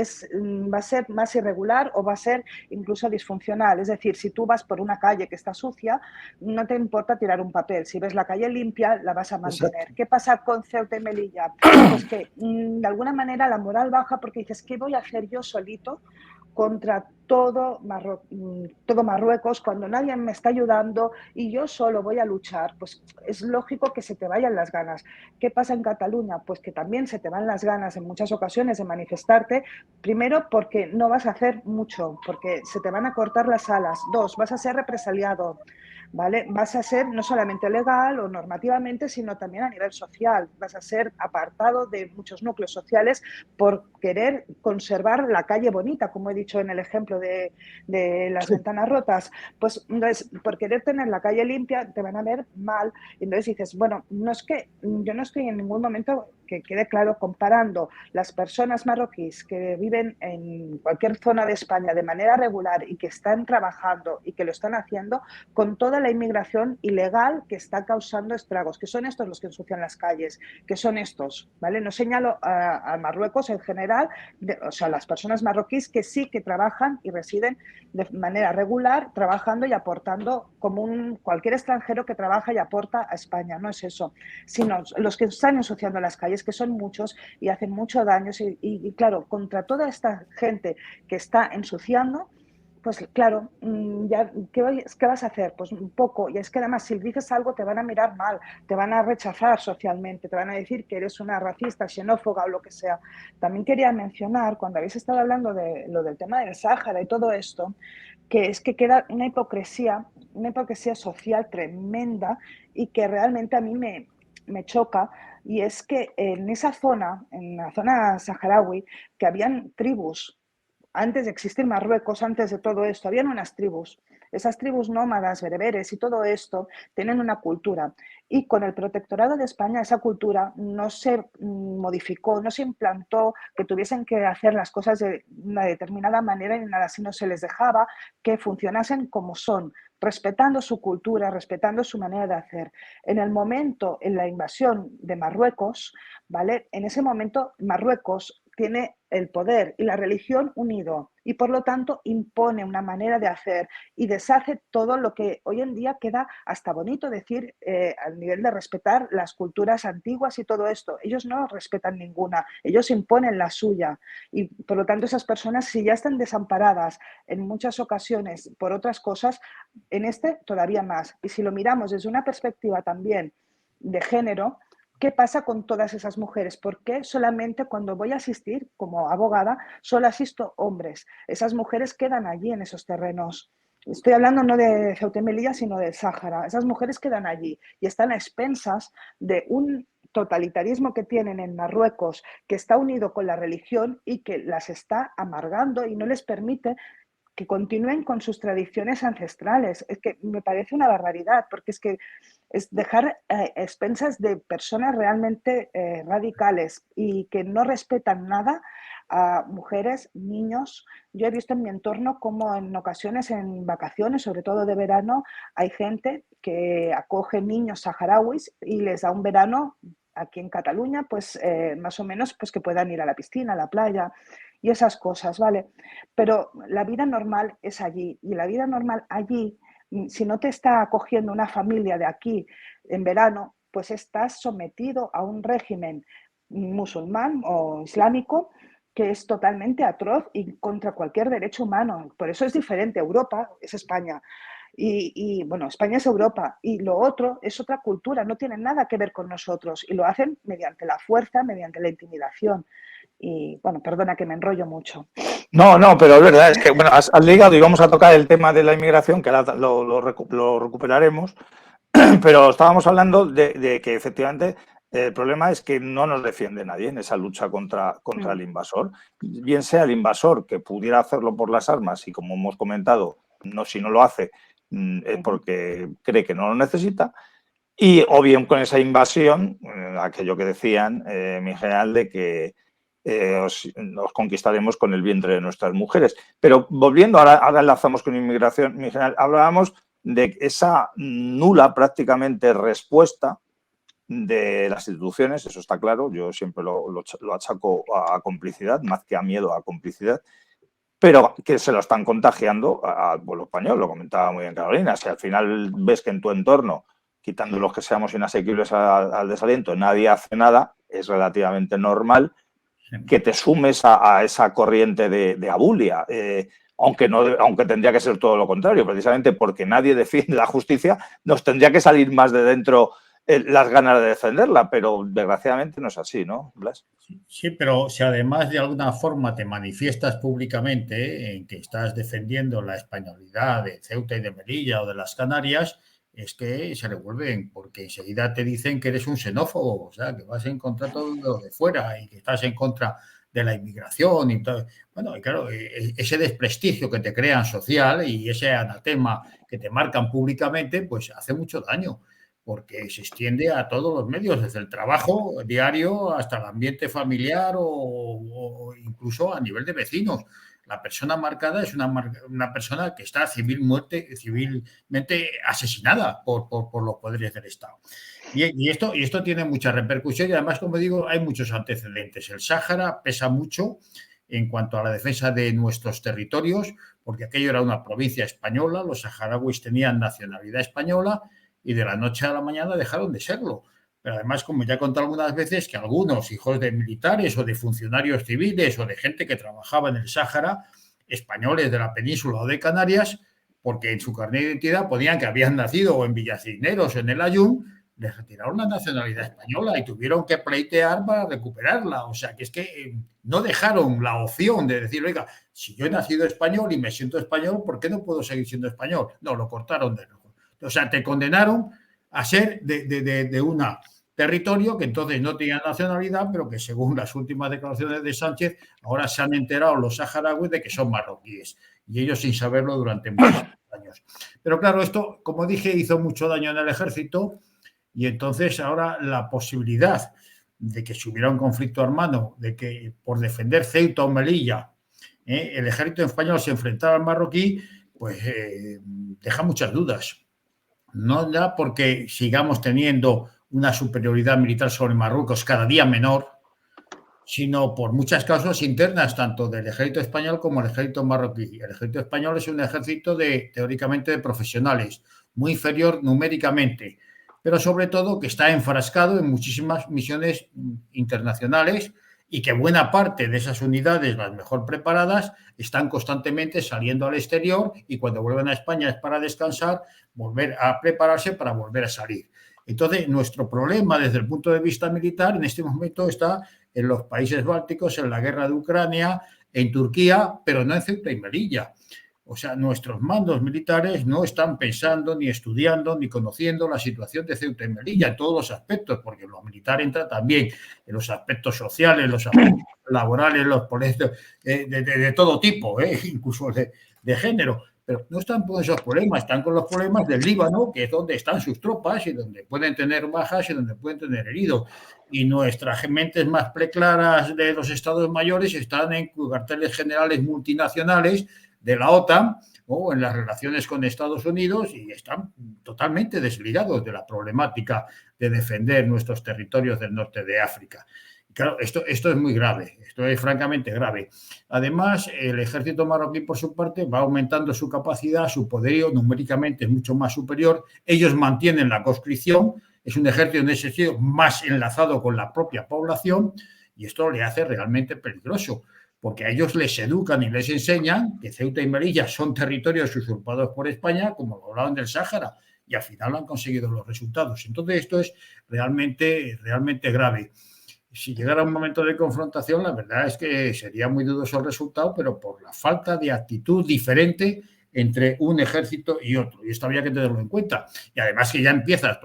va a ser más irregular o va a ser incluso disfuncional. Es decir, si tú vas por una calle que está sucia, no te importa tirar un papel. Si ves la calle limpia, la vas a mantener. Exacto. ¿Qué pasa con Ceuta y Melilla? Pues que de alguna manera la moral baja porque dices, ¿qué voy a hacer yo solito contra todo Marruecos cuando nadie me está ayudando y yo solo voy a luchar? Pues es lógico que se te vayan las ganas. ¿Qué pasa en Cataluña? Pues que también se te van las ganas en muchas ocasiones de manifestarte, primero porque no vas a hacer mucho, porque se te van a cortar las alas. Dos, vas a ser represaliado, ¿vale? Vas a ser no solamente legal o normativamente, sino también a nivel social. Vas a ser apartado de muchos núcleos sociales por querer conservar la calle bonita, como he dicho en el ejemplo de las ventanas rotas. Pues entonces, por querer tener la calle limpia, te van a ver mal. Entonces dices, bueno, no es que yo no estoy en ningún momento, que quede claro, comparando las personas marroquíes que viven en cualquier zona de España de manera regular y que están trabajando y que lo están haciendo con toda la inmigración ilegal que está causando estragos, que son estos los que ensucian las calles, que son estos, ¿vale? No señalo a Marruecos en general, o sea, las personas marroquíes que sí que trabajan y residen de manera regular, trabajando y aportando como cualquier extranjero que trabaja y aporta a España. No es eso, sino los que están ensuciando las calles, que son muchos y hacen mucho daño. Y claro, contra toda esta gente que está ensuciando, Pues claro, ya, ¿qué vas a hacer? Pues un poco, y es que además si dices algo te van a mirar mal, te van a rechazar socialmente, te van a decir que eres una racista, xenófoba o lo que sea. También quería mencionar, cuando habéis estado hablando de lo del tema del Sáhara y todo esto, que es que queda una hipocresía social tremenda y que realmente a mí me choca, y es que en esa zona, en la zona saharaui, que habían tribus antes de existir Marruecos, antes de todo esto, habían unas tribus. Esas tribus nómadas, bereberes y todo esto tienen una cultura. Y con el protectorado de España esa cultura no se modificó, no se implantó, que tuviesen que hacer las cosas de una determinada manera ni nada, sino se les dejaba que funcionasen como son, respetando su cultura, respetando su manera de hacer. En el momento, en la invasión de Marruecos, ¿vale? En ese momento Marruecos tiene el poder y la religión unido y por lo tanto impone una manera de hacer y deshace todo lo que hoy en día queda hasta bonito decir al nivel de respetar las culturas antiguas y todo esto. Ellos no respetan ninguna, ellos imponen la suya y por lo tanto esas personas si ya están desamparadas en muchas ocasiones por otras cosas, en este todavía más. Y si lo miramos desde una perspectiva también de género, ¿qué pasa con todas esas mujeres? ¿Por qué solamente cuando voy a asistir como abogada solo asisto hombres? Esas mujeres quedan allí en esos terrenos. Estoy hablando no de Ceuta y Melilla, sino del Sáhara. Esas mujeres quedan allí y están a expensas de un totalitarismo que tienen en Marruecos, que está unido con la religión y que las está amargando y no les permite que continúen con sus tradiciones ancestrales. Es que me parece una barbaridad, porque es que es dejar expensas de personas realmente radicales y que no respetan nada a mujeres, niños. Yo he visto en mi entorno como en ocasiones en vacaciones, sobre todo de verano, hay gente que acoge niños saharauis y les da un verano aquí en Cataluña, pues más o menos pues que puedan ir a la piscina, a la playa y esas cosas, ¿vale? Pero la vida normal es allí y la vida normal allí, si no te está acogiendo una familia de aquí en verano, pues estás sometido a un régimen musulmán o islámico que es totalmente atroz y contra cualquier derecho humano. Por eso es diferente. Europa es España. Bueno, España es Europa y lo otro es otra cultura, no tiene nada que ver con nosotros y lo hacen mediante la fuerza, mediante la intimidación. Y bueno, perdona que me enrollo mucho. No, no, pero es verdad, es que bueno, has ligado y vamos a tocar el tema de la inmigración, que ahora lo recuperaremos, pero estábamos hablando de que efectivamente el problema es que no nos defiende nadie en esa lucha contra el invasor, bien sea el invasor que pudiera hacerlo por las armas y como hemos comentado, no, si no lo hace es porque cree que no lo necesita, y o bien con esa invasión, aquello que decían, mi general, de que nos conquistaremos con el vientre de nuestras mujeres. Pero volviendo, ahora enlazamos con inmigración, mi general, hablábamos de esa nula prácticamente respuesta de las instituciones, eso está claro, yo siempre lo achaco a complicidad, más que a miedo, a complicidad, pero que se lo están contagiando al pueblo español, lo comentaba muy bien Carolina, si al final ves que en tu entorno, quitando los que seamos inasequibles al desaliento, nadie hace nada, es relativamente normal que te sumes a esa corriente de abulia, aunque tendría que ser todo lo contrario, precisamente porque nadie defiende la justicia, nos tendría que salir más de dentro las ganas de defenderla, pero desgraciadamente no es así, ¿no, Blas? Sí, pero si además de alguna forma te manifiestas públicamente en que estás defendiendo la españolidad de Ceuta y de Melilla o de las Canarias, es que se revuelven, porque enseguida te dicen que eres un xenófobo, o sea, que vas en contra de todo lo de fuera y que estás en contra de la inmigración y todo. Bueno, y claro, ese desprestigio que te crean social y ese anatema que te marcan públicamente, pues hace mucho daño, porque se extiende a todos los medios, desde el trabajo diario hasta el ambiente familiar o incluso a nivel de vecinos. La persona marcada es una persona que está civilmente asesinada por los poderes del Estado. Y esto tiene mucha repercusión y además, como digo, hay muchos antecedentes. El Sáhara pesa mucho en cuanto a la defensa de nuestros territorios, porque aquello era una provincia española, los saharauis tenían nacionalidad española y de la noche a la mañana dejaron de serlo. Pero además, como ya he contado algunas veces, que algunos hijos de militares o de funcionarios civiles o de gente que trabajaba en el Sáhara españoles de la península o de Canarias, porque en su carnet de identidad ponían que habían nacido o en Villacisneros o en el Ayun, les retiraron la nacionalidad española y tuvieron que pleitear para recuperarla. O sea, que es que no dejaron la opción de decir, oiga, si yo he nacido español y me siento español, ¿por qué no puedo seguir siendo español? No, lo cortaron de nuevo. O sea, te condenaron a ser de un territorio que entonces no tenía nacionalidad, pero que según las últimas declaraciones de Sánchez, ahora se han enterado los saharauis de que son marroquíes. Y ellos sin saberlo durante muchos años. Pero claro, esto, como dije, hizo mucho daño en el ejército. Y entonces ahora la posibilidad de que si hubiera un conflicto armado, de que por defender Ceuta o Melilla el ejército español se enfrentara al marroquí, pues deja muchas dudas. No ya porque sigamos teniendo una superioridad militar sobre Marruecos cada día menor, sino por muchas causas internas, tanto del ejército español como del ejército marroquí. El ejército español es un ejército teóricamente de profesionales, muy inferior numéricamente, pero sobre todo que está enfrascado en muchísimas misiones internacionales y que buena parte de esas unidades, las mejor preparadas, están constantemente saliendo al exterior y cuando vuelven a España es para descansar, volver a prepararse para volver a salir. Entonces, nuestro problema desde el punto de vista militar en este momento está en los países bálticos, en la guerra de Ucrania, en Turquía, pero no en Ceuta y Melilla. O sea, nuestros mandos militares no están pensando, ni estudiando, ni conociendo la situación de Ceuta y Melilla en todos los aspectos, porque lo militar entra también en los aspectos sociales, los aspectos laborales, los de todo tipo, incluso de género. Pero no están con esos problemas, están con los problemas del Líbano, que es donde están sus tropas y donde pueden tener bajas y donde pueden tener heridos. Y nuestras mentes más preclaras de los estados mayores están en cuarteles generales multinacionales de la OTAN o en las relaciones con Estados Unidos y están totalmente desligados de la problemática de defender nuestros territorios del norte de África. Claro, esto es muy grave, esto es francamente grave. Además, el ejército marroquí, por su parte, va aumentando su capacidad, su poderío numéricamente es mucho más superior. Ellos mantienen la conscripción, es un ejército en ese sentido más enlazado con la propia población y esto le hace realmente peligroso, porque a ellos les educan y les enseñan que Ceuta y Melilla son territorios usurpados por España, como lo hablaban del Sáhara, y al final han conseguido los resultados. Entonces, esto es realmente grave. Si llegara un momento de confrontación, la verdad es que sería muy dudoso el resultado, pero por la falta de actitud diferente entre un ejército y otro. Y esto había que tenerlo en cuenta. Y además que ya empieza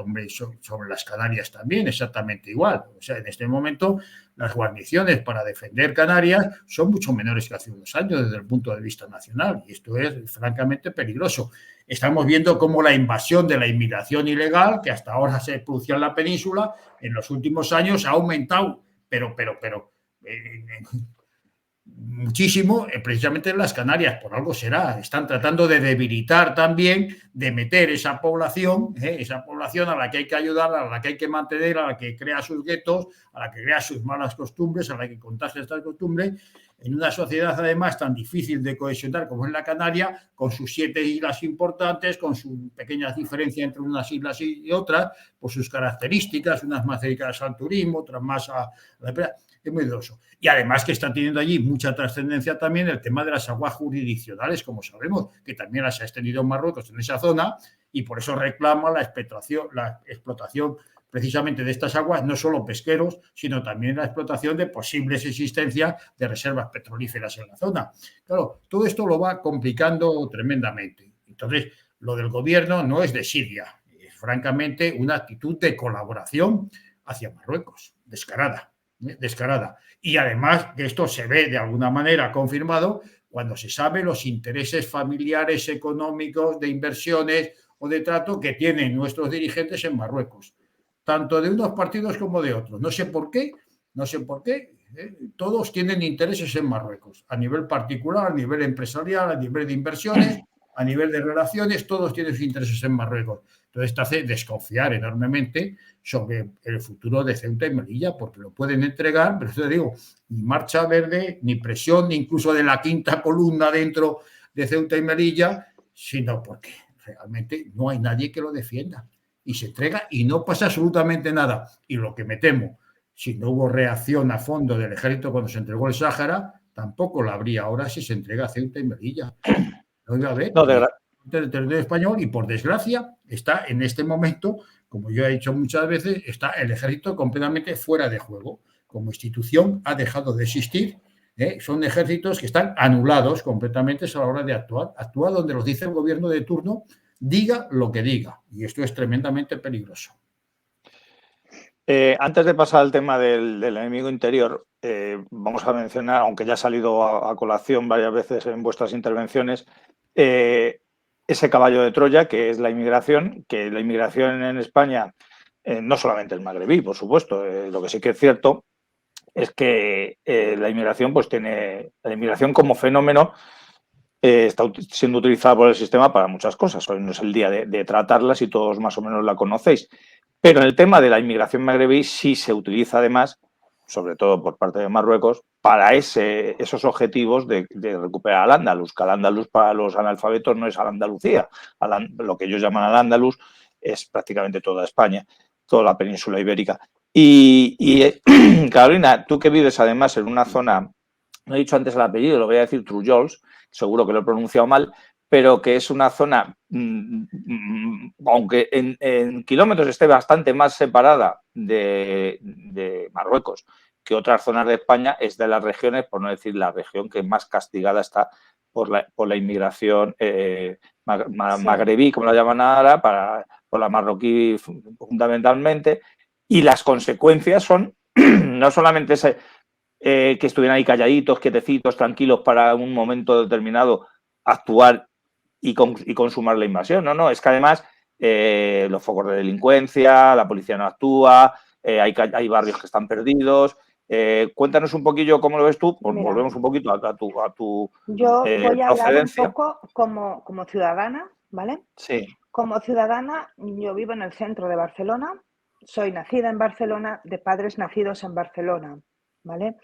sobre las Canarias también, exactamente igual. O sea, en este momento las guarniciones para defender Canarias son mucho menores que hace unos años desde el punto de vista nacional. Y esto es francamente peligroso. Estamos viendo cómo la invasión de la inmigración ilegal, que hasta ahora se producía en la península, en los últimos años ha aumentado, pero muchísimo, precisamente en las Canarias, por algo será. Están tratando de debilitar también, de meter esa población a la que hay que ayudar, a la que hay que mantener, a la que crea sus guetos, a la que crea sus malas costumbres, a la que contagia estas costumbres, en una sociedad además tan difícil de cohesionar como es la Canaria, con sus 7 islas importantes, con sus pequeñas diferencias entre unas islas y otras, por sus características, unas más dedicadas al turismo, otras más a la... Es muy doloroso. Y además que está teniendo allí mucha trascendencia también el tema de las aguas jurisdiccionales, como sabemos, que también las ha extendido Marruecos en esa zona y por eso reclama la explotación precisamente de estas aguas, no solo pesqueros, sino también la explotación de posibles existencias de reservas petrolíferas en la zona. Claro, todo esto lo va complicando tremendamente. Entonces, lo del gobierno no es desidia, es francamente una actitud de colaboración hacia Marruecos, descarada. Y además que esto se ve de alguna manera confirmado cuando se sabe los intereses familiares, económicos, de inversiones o de trato que tienen nuestros dirigentes en Marruecos, tanto de unos partidos como de otros. No sé por qué, todos tienen intereses en Marruecos, a nivel particular, a nivel empresarial, a nivel de inversiones, a nivel de relaciones, todos tienen sus intereses en Marruecos. Entonces te hace desconfiar enormemente sobre el futuro de Ceuta y Melilla, porque lo pueden entregar, pero te digo, ni marcha verde, ni presión, ni incluso de la quinta columna dentro de Ceuta y Melilla, sino porque realmente no hay nadie que lo defienda. Y se entrega y no pasa absolutamente nada. Y lo que me temo, si no hubo reacción a fondo del ejército cuando se entregó el Sáhara, tampoco la habría ahora si se entrega a Ceuta y Melilla. No iba a haber. No, Del territorio español y, por desgracia, está en este momento, como yo he dicho muchas veces, está el ejército completamente fuera de juego. Como institución ha dejado de existir. Son ejércitos que están anulados completamente a la hora de actuar. Actúa donde los dice el gobierno de turno, diga lo que diga. Y esto es tremendamente peligroso. Antes de pasar al tema del enemigo interior, vamos a mencionar, aunque ya ha salido a colación varias veces en vuestras intervenciones, ese caballo de Troya, que es la inmigración, en España, no solamente el magrebí, por supuesto, lo que sí que es cierto es que la inmigración como fenómeno está siendo utilizada por el sistema para muchas cosas. Hoy no es el día de tratarlas y todos más o menos la conocéis. Pero en el tema de la inmigración magrebí sí se utiliza además, sobre todo por parte de Marruecos, para esos objetivos de recuperar Al-Ándalus, que Al-Ándalus para los analfabetos no es Al-Andalucía. Lo que ellos llaman Al-Ándalus es prácticamente toda España, toda la península ibérica. Y Carolina, tú que vives además en una zona, no he dicho antes el apellido, lo voy a decir Trujols, seguro que lo he pronunciado mal, pero que es una zona, aunque en kilómetros esté bastante más separada de Marruecos que otras zonas de España, es de las regiones, por no decir la región que más castigada está por la inmigración magrebí, como la llaman ahora, por la marroquí fundamentalmente, y las consecuencias son no solamente que estuvieran ahí calladitos, quietecitos, tranquilos para un momento determinado actuar y consumar la invasión. No, es que además los focos de delincuencia, la policía no actúa, hay barrios que están perdidos. Cuéntanos un poquillo cómo lo ves tú, pues Mira, volvemos un poquito a tu yo voy a hablar un procedencia. poco como ciudadana, ¿vale? Sí. Como ciudadana, yo vivo en el centro de Barcelona, soy nacida en Barcelona, de padres nacidos en Barcelona, ¿vale?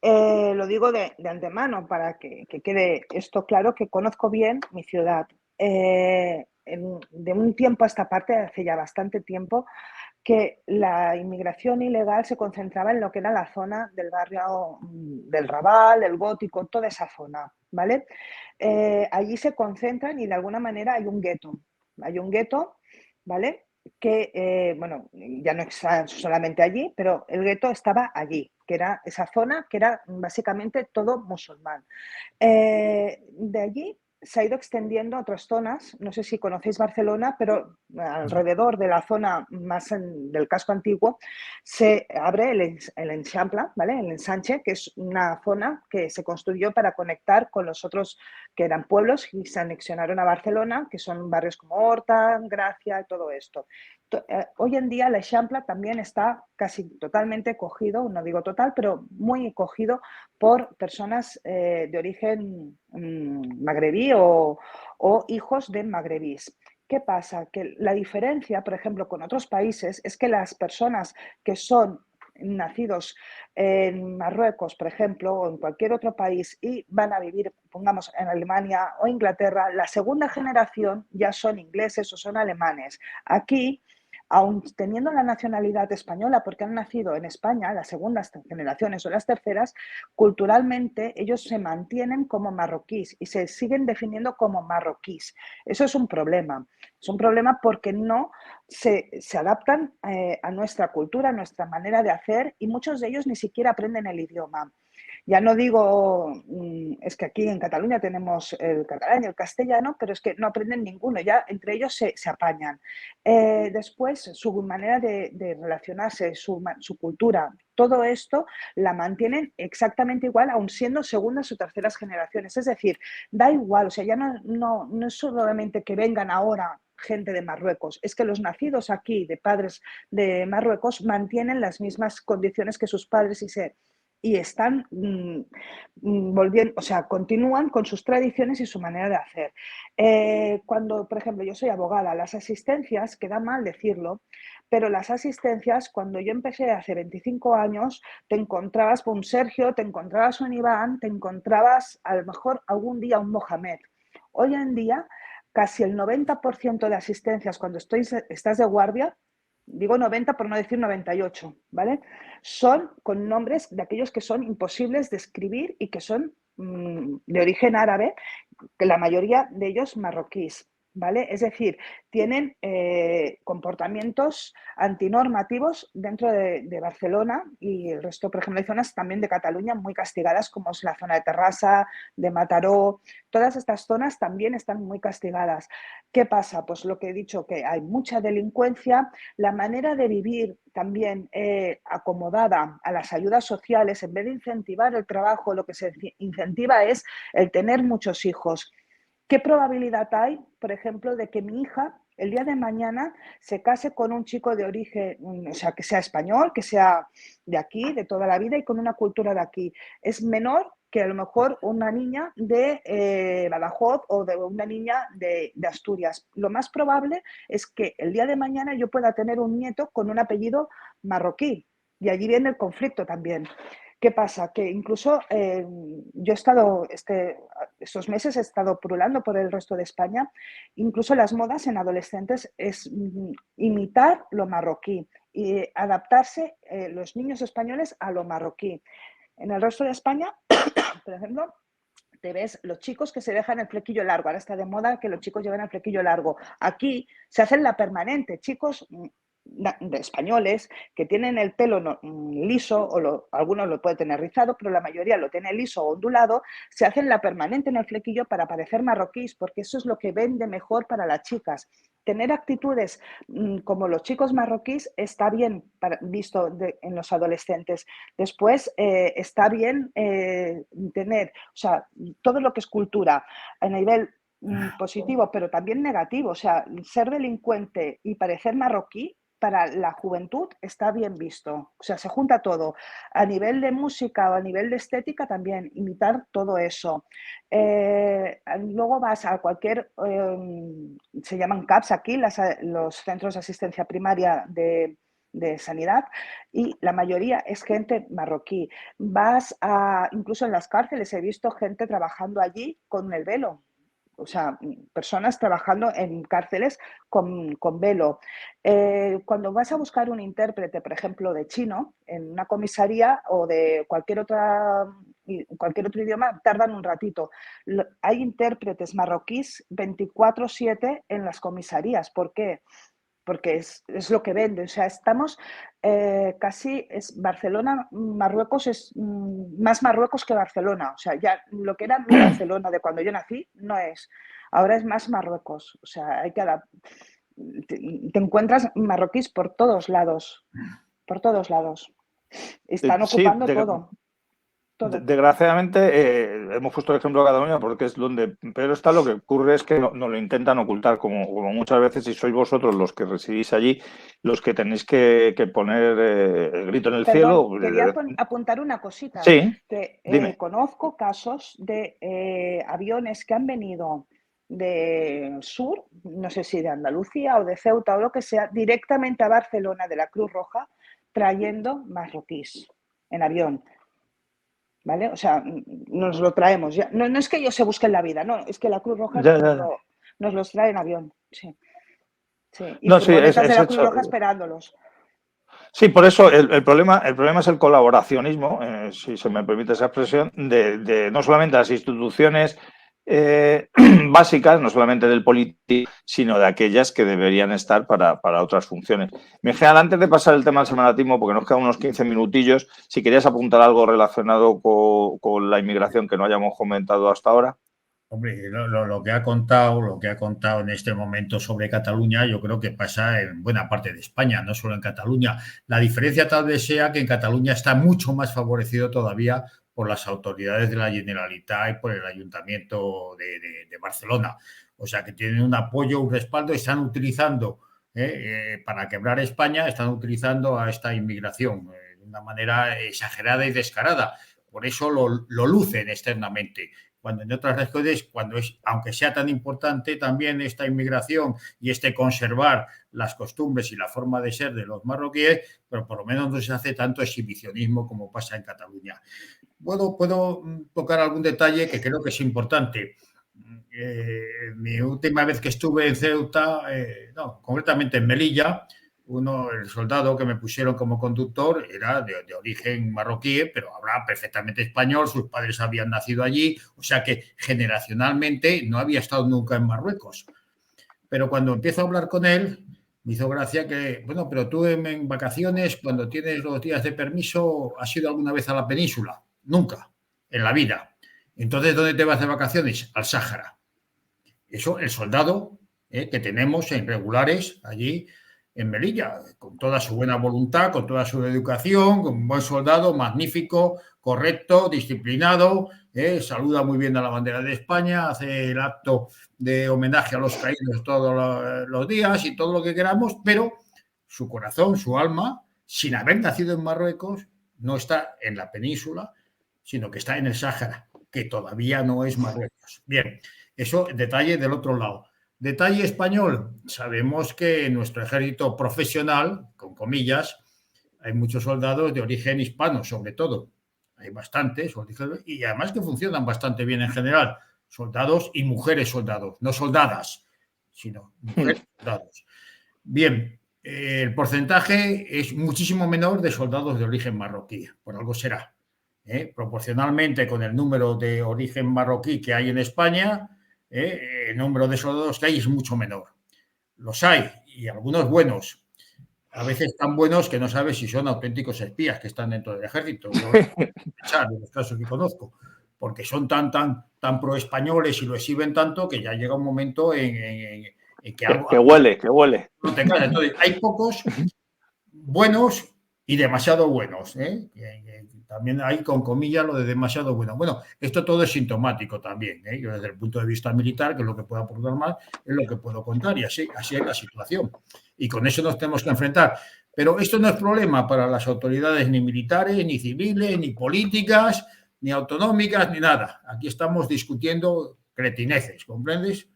Lo digo de antemano para que quede esto claro, que conozco bien mi ciudad. De un tiempo a esta parte, hace ya bastante tiempo, que la inmigración ilegal se concentraba en lo que era la zona del barrio del Raval, el Gótico, toda esa zona, ¿vale? Allí se concentran y de alguna manera hay un gueto. Hay un gueto, ¿vale? Que, bueno, ya no está solamente allí, pero el gueto estaba allí, que era esa zona que era básicamente todo musulmán. De allí se ha ido extendiendo a otras zonas. No sé si conocéis Barcelona, pero alrededor de la zona más del casco antiguo se abre el Eixample, ¿vale? El Ensanche, que es una zona que se construyó para conectar con los otros que eran pueblos y se anexionaron a Barcelona, que son barrios como Horta, Gracia, todo esto. Hoy en día el Eixample también está casi totalmente cogido, no digo total, pero muy cogido por personas de origen magrebí o hijos de magrebís. ¿Qué pasa? Que la diferencia, por ejemplo, con otros países es que las personas que son nacidos en Marruecos, por ejemplo, o en cualquier otro país y van a vivir, pongamos, en Alemania o Inglaterra, la segunda generación ya son ingleses o son alemanes. Aquí, aun teniendo la nacionalidad española, porque han nacido en España, las segundas generaciones o las terceras, culturalmente ellos se mantienen como marroquíes y se siguen definiendo como marroquíes. Eso es un problema. Es un problema porque no se adaptan a nuestra cultura, a nuestra manera de hacer y muchos de ellos ni siquiera aprenden el idioma. Ya no digo, es que aquí en Cataluña tenemos el catalán y el castellano, pero es que no aprenden ninguno, ya entre ellos se apañan. Después, su manera de relacionarse, su cultura, todo esto la mantienen exactamente igual, aun siendo segundas o terceras generaciones. Es decir, da igual, o sea, ya no es solamente que vengan ahora gente de Marruecos, es que los nacidos aquí de padres de Marruecos mantienen las mismas condiciones que sus padres y están volviendo, o sea, continúan con sus tradiciones y su manera de hacer. Cuando, por ejemplo, yo soy abogada, las asistencias, queda mal decirlo, pero las asistencias, cuando yo empecé hace 25 años, te encontrabas un Sergio, te encontrabas un Iván, te encontrabas a lo mejor algún día un Mohamed. Hoy en día, casi el 90% de asistencias cuando estás de guardia digo 90 por no decir 98, ¿vale? Son con nombres de aquellos que son imposibles de escribir y que son de origen árabe, que la mayoría de ellos marroquíes, ¿vale? Es decir, tienen comportamientos antinormativos dentro de Barcelona y el resto, por ejemplo, hay zonas también de Cataluña muy castigadas, como es la zona de Terrassa, de Mataró. Todas estas zonas también están muy castigadas. ¿Qué pasa? Pues lo que he dicho, que hay mucha delincuencia, la manera de vivir también acomodada a las ayudas sociales, en vez de incentivar el trabajo, lo que se incentiva es el tener muchos hijos. ¿Qué probabilidad hay, por ejemplo, de que mi hija el día de mañana se case con un chico de origen, o sea, que sea español, que sea de aquí, de toda la vida y con una cultura de aquí? Es menor que a lo mejor una niña de Badajoz o de una niña de Asturias. Lo más probable es que el día de mañana yo pueda tener un nieto con un apellido marroquí. Y allí viene el conflicto también. ¿Qué pasa? Que incluso yo he estado, estos meses he estado purulando por el resto de España, incluso las modas en adolescentes es imitar lo marroquí y adaptarse los niños españoles a lo marroquí. En el resto de España, por ejemplo, te ves los chicos que se dejan el flequillo largo. Ahora está de moda que los chicos lleven el flequillo largo. Aquí se hacen la permanente. Chicos de españoles que tienen el pelo liso, algunos lo pueden tener rizado, pero la mayoría lo tiene liso o ondulado, se hacen la permanente en el flequillo para parecer marroquíes, porque eso es lo que vende mejor para las chicas. Tener actitudes como los chicos marroquíes está bien visto en los adolescentes. Después está bien tener, o sea, todo lo que es cultura a nivel positivo, pero también negativo. O sea, ser delincuente y parecer marroquí para la juventud está bien visto. O sea, se junta todo. A nivel de música o a nivel de estética también, imitar todo eso. Luego vas a cualquier, se llaman CAPS aquí, los centros de asistencia primaria de sanidad, y la mayoría es gente marroquí. Vas a, incluso en las cárceles he visto gente trabajando allí con el velo. O sea, personas trabajando en cárceles con velo. Cuando vas a buscar un intérprete, por ejemplo, de chino, en una comisaría o de cualquier otro idioma, tardan un ratito. Hay intérpretes marroquíes 24/7 en las comisarías. ¿Por qué? Porque es lo que vende. O sea, estamos casi, Barcelona, Marruecos es más Marruecos que Barcelona. O sea, ya lo que era mi Barcelona de cuando yo nací no es. Ahora es más Marruecos. O sea, hay que te encuentras marroquíes por todos lados. Por todos lados. Están Sí, ocupando todo. Desgraciadamente, hemos puesto el ejemplo de Cataluña porque es donde, pero está lo que ocurre es que no lo intentan ocultar, como muchas veces, y sois vosotros los que residís allí, los que tenéis que poner el grito en el cielo. Quería apuntar una cosita. Sí, que dime. Conozco casos de aviones que han venido del sur, no sé si de Andalucía o de Ceuta o lo que sea, directamente a Barcelona de la Cruz Roja, trayendo marroquíes en avión. ¿Vale? O sea, nos lo traemos. Ya. No es que ellos se busquen la vida, no, es que la Cruz Roja nos los trae en avión. Sí. Sí. Y No, sí, furgonetas de la Cruz hecho. Roja esperándolos. Sí, por eso el problema es el colaboracionismo, si se me permite esa expresión, de no solamente las instituciones básicas, no solamente del político, sino de aquellas que deberían estar para otras funciones. Miguel, antes de pasar el tema del separatismo, porque nos quedan unos 15 minutillos, si querías apuntar algo relacionado con la inmigración que no hayamos comentado hasta ahora. Hombre, lo que ha contado en este momento sobre Cataluña, yo creo que pasa en buena parte de España, no solo en Cataluña. La diferencia tal vez sea que en Cataluña está mucho más favorecido todavía por las autoridades de la Generalitat y por el Ayuntamiento de Barcelona. O sea, que tienen un apoyo, un respaldo, y están utilizando, para quebrar España, están utilizando a esta inmigración de una manera exagerada y descarada. Por eso lo lucen externamente. Cuando en otras regiones, aunque sea tan importante también esta inmigración y conservar las costumbres y la forma de ser de los marroquíes, pero por lo menos no se hace tanto exhibicionismo como pasa en Cataluña. Puedo tocar algún detalle que creo que es importante. Mi última vez que estuve en Ceuta, concretamente en Melilla, el soldado que me pusieron como conductor era de origen marroquí, pero hablaba perfectamente español, sus padres habían nacido allí, o sea que generacionalmente no había estado nunca en Marruecos. Pero cuando empiezo a hablar con él, me hizo gracia que, bueno, pero tú en vacaciones, cuando tienes los días de permiso, ¿has ido alguna vez a la península? Nunca, en la vida. Entonces, ¿dónde te vas de vacaciones? Al Sáhara. Eso, el soldado que tenemos en regulares allí en Melilla, con toda su buena voluntad, con toda su educación, con un buen soldado, magnífico, correcto, disciplinado, saluda muy bien a la bandera de España, hace el acto de homenaje a los caídos todos los días y todo lo que queramos, pero su corazón, su alma, sin haber nacido en Marruecos, no está en la península, sino que está en el Sáhara, que todavía no es Marruecos. Bien, eso detalle del otro lado. Detalle español, sabemos que en nuestro ejército profesional, con comillas, hay muchos soldados de origen hispano, sobre todo. Hay bastantes, y además que funcionan bastante bien en general. Soldados y mujeres soldados, no soldadas, sino mujeres soldados. Bien, el porcentaje es muchísimo menor de soldados de origen marroquí, por algo será. Proporcionalmente con el número de origen marroquí que hay en España, el número de soldados que hay es mucho menor. Los hay, y algunos buenos. A veces tan buenos que no sabes si son auténticos espías que están dentro del ejército. Yo en los casos que conozco, porque son tan pro-españoles y lo exhiben tanto que ya llega un momento en que algo... Que huele. No te cae. Entonces, hay pocos buenos y demasiado buenos. También hay con comillas lo de demasiado bueno. Bueno, esto todo es sintomático también. Yo desde el punto de vista militar, que es lo que puedo aportar más, es lo que puedo contar y así es la situación. Y con eso nos tenemos que enfrentar. Pero esto no es problema para las autoridades ni militares, ni civiles, ni políticas, ni autonómicas, ni nada. Aquí estamos discutiendo cretineces, ¿comprendes?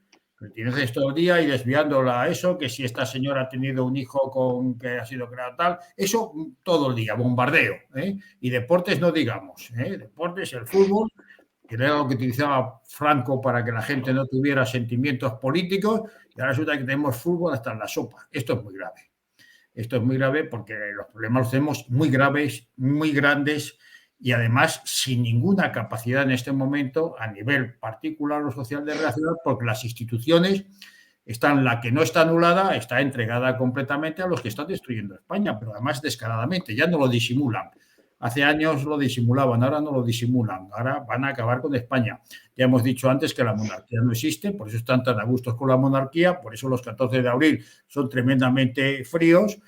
Tienes todo el día y desviándola a eso, que si esta señora ha tenido un hijo con que ha sido creado tal, eso todo el día, bombardeo. Y deportes no digamos, deportes, el fútbol, que era lo que utilizaba Franco para que la gente no tuviera sentimientos políticos, y ahora resulta que tenemos fútbol hasta en la sopa. Esto es muy grave. Esto es muy grave porque los problemas los tenemos muy graves, muy grandes, y además sin ninguna capacidad en este momento a nivel particular o social de reaccionar, porque las instituciones están, la que no está anulada, está entregada completamente a los que están destruyendo España, pero además descaradamente, ya no lo disimulan. Hace años lo disimulaban, ahora no lo disimulan, ahora van a acabar con España. Ya hemos dicho antes que la monarquía no existe, por eso están tan a gustos con la monarquía, por eso los 14 de abril son tremendamente fríos,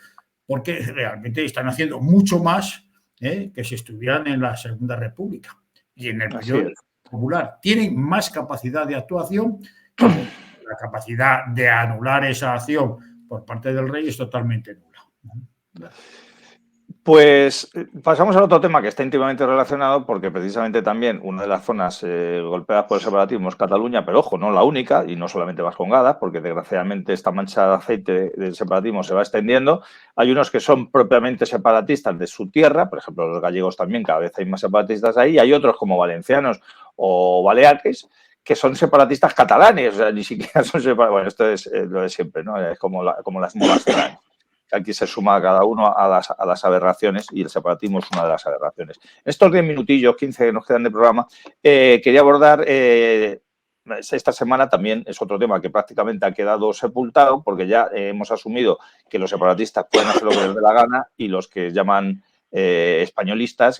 porque realmente están haciendo mucho más que si estuvieran en la Segunda República y en el periodo popular. Tienen más capacidad de actuación, la capacidad de anular esa acción por parte del rey es totalmente nula. Pues pasamos al otro tema que está íntimamente relacionado, porque precisamente también una de las zonas golpeadas por el separatismo es Cataluña, pero ojo, no la única, y no solamente Vascongadas, porque desgraciadamente esta mancha de aceite del separatismo se va extendiendo. Hay unos que son propiamente separatistas de su tierra, por ejemplo, los gallegos también, cada vez hay más separatistas ahí, y hay otros como valencianos o baleares, que son separatistas catalanes, o sea, ni siquiera son separatistas. Bueno, esto es lo de siempre, ¿no? Es como las modas que aquí se suma cada uno a las aberraciones, y el separatismo es una de las aberraciones. Estos 10 minutillos, 15 que nos quedan de programa, quería abordar, esta semana también es otro tema que prácticamente ha quedado sepultado, porque ya hemos asumido que los separatistas pueden hacer lo que les dé la gana, y los que llaman españolistas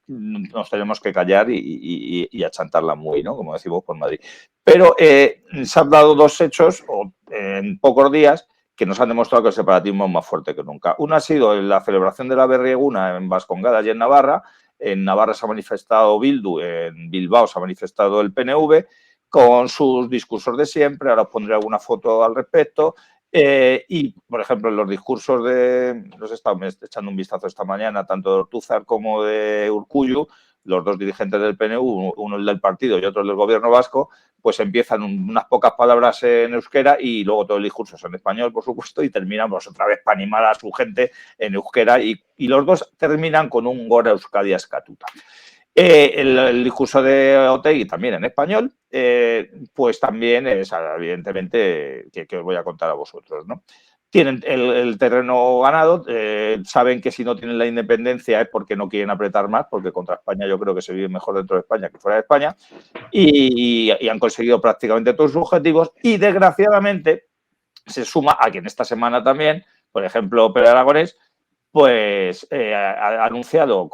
nos tenemos que callar y achantarla muy, ¿no? Como decimos por Madrid. Pero se han dado dos hechos en pocos días que nos han demostrado que el separatismo es más fuerte que nunca. Uno ha sido la celebración de la Berrieguna en Vascongadas y en Navarra. En Navarra se ha manifestado Bildu, en Bilbao se ha manifestado el PNV, con sus discursos de siempre. Ahora os pondré alguna foto al respecto. Y, por ejemplo, en los discursos los he estado echando un vistazo esta mañana, tanto de Ortúzar como de Urkullu, los dos dirigentes del PNV, uno el del partido y otro el del gobierno vasco, pues empiezan unas pocas palabras en euskera y luego todo el discurso es en español, por supuesto, y terminan pues, otra vez para animar a su gente en euskera, y los dos terminan con un Gora Euskadi Eskatuta. El discurso de Otegi también en español, pues también es evidentemente que os voy a contar a vosotros, ¿no? tienen el terreno ganado, saben que si no tienen la independencia es porque no quieren apretar más, porque contra España yo creo que se vive mejor dentro de España que fuera de España, y han conseguido prácticamente todos sus objetivos, y desgraciadamente se suma a que en esta semana también, por ejemplo, Pere Aragonés, pues ha anunciado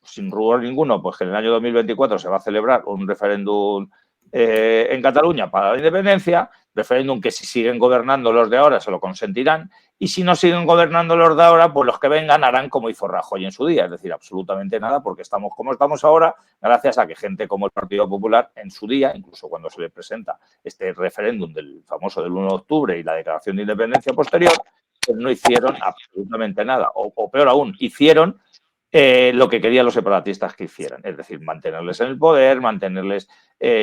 sin rubor ninguno, pues que en el año 2024 se va a celebrar un referéndum en Cataluña para la independencia, referéndum que si siguen gobernando los de ahora se lo consentirán, y si no siguen gobernando los de ahora, pues los que vengan harán como hizo Rajoy en su día, es decir, absolutamente nada, porque estamos como estamos ahora, gracias a que gente como el Partido Popular en su día, incluso cuando se le presenta este referéndum del famoso del 1 de octubre y la declaración de independencia posterior, pues no hicieron absolutamente nada, o peor aún, hicieron lo que querían los separatistas que hicieran, es decir, mantenerles en el poder, mantenerles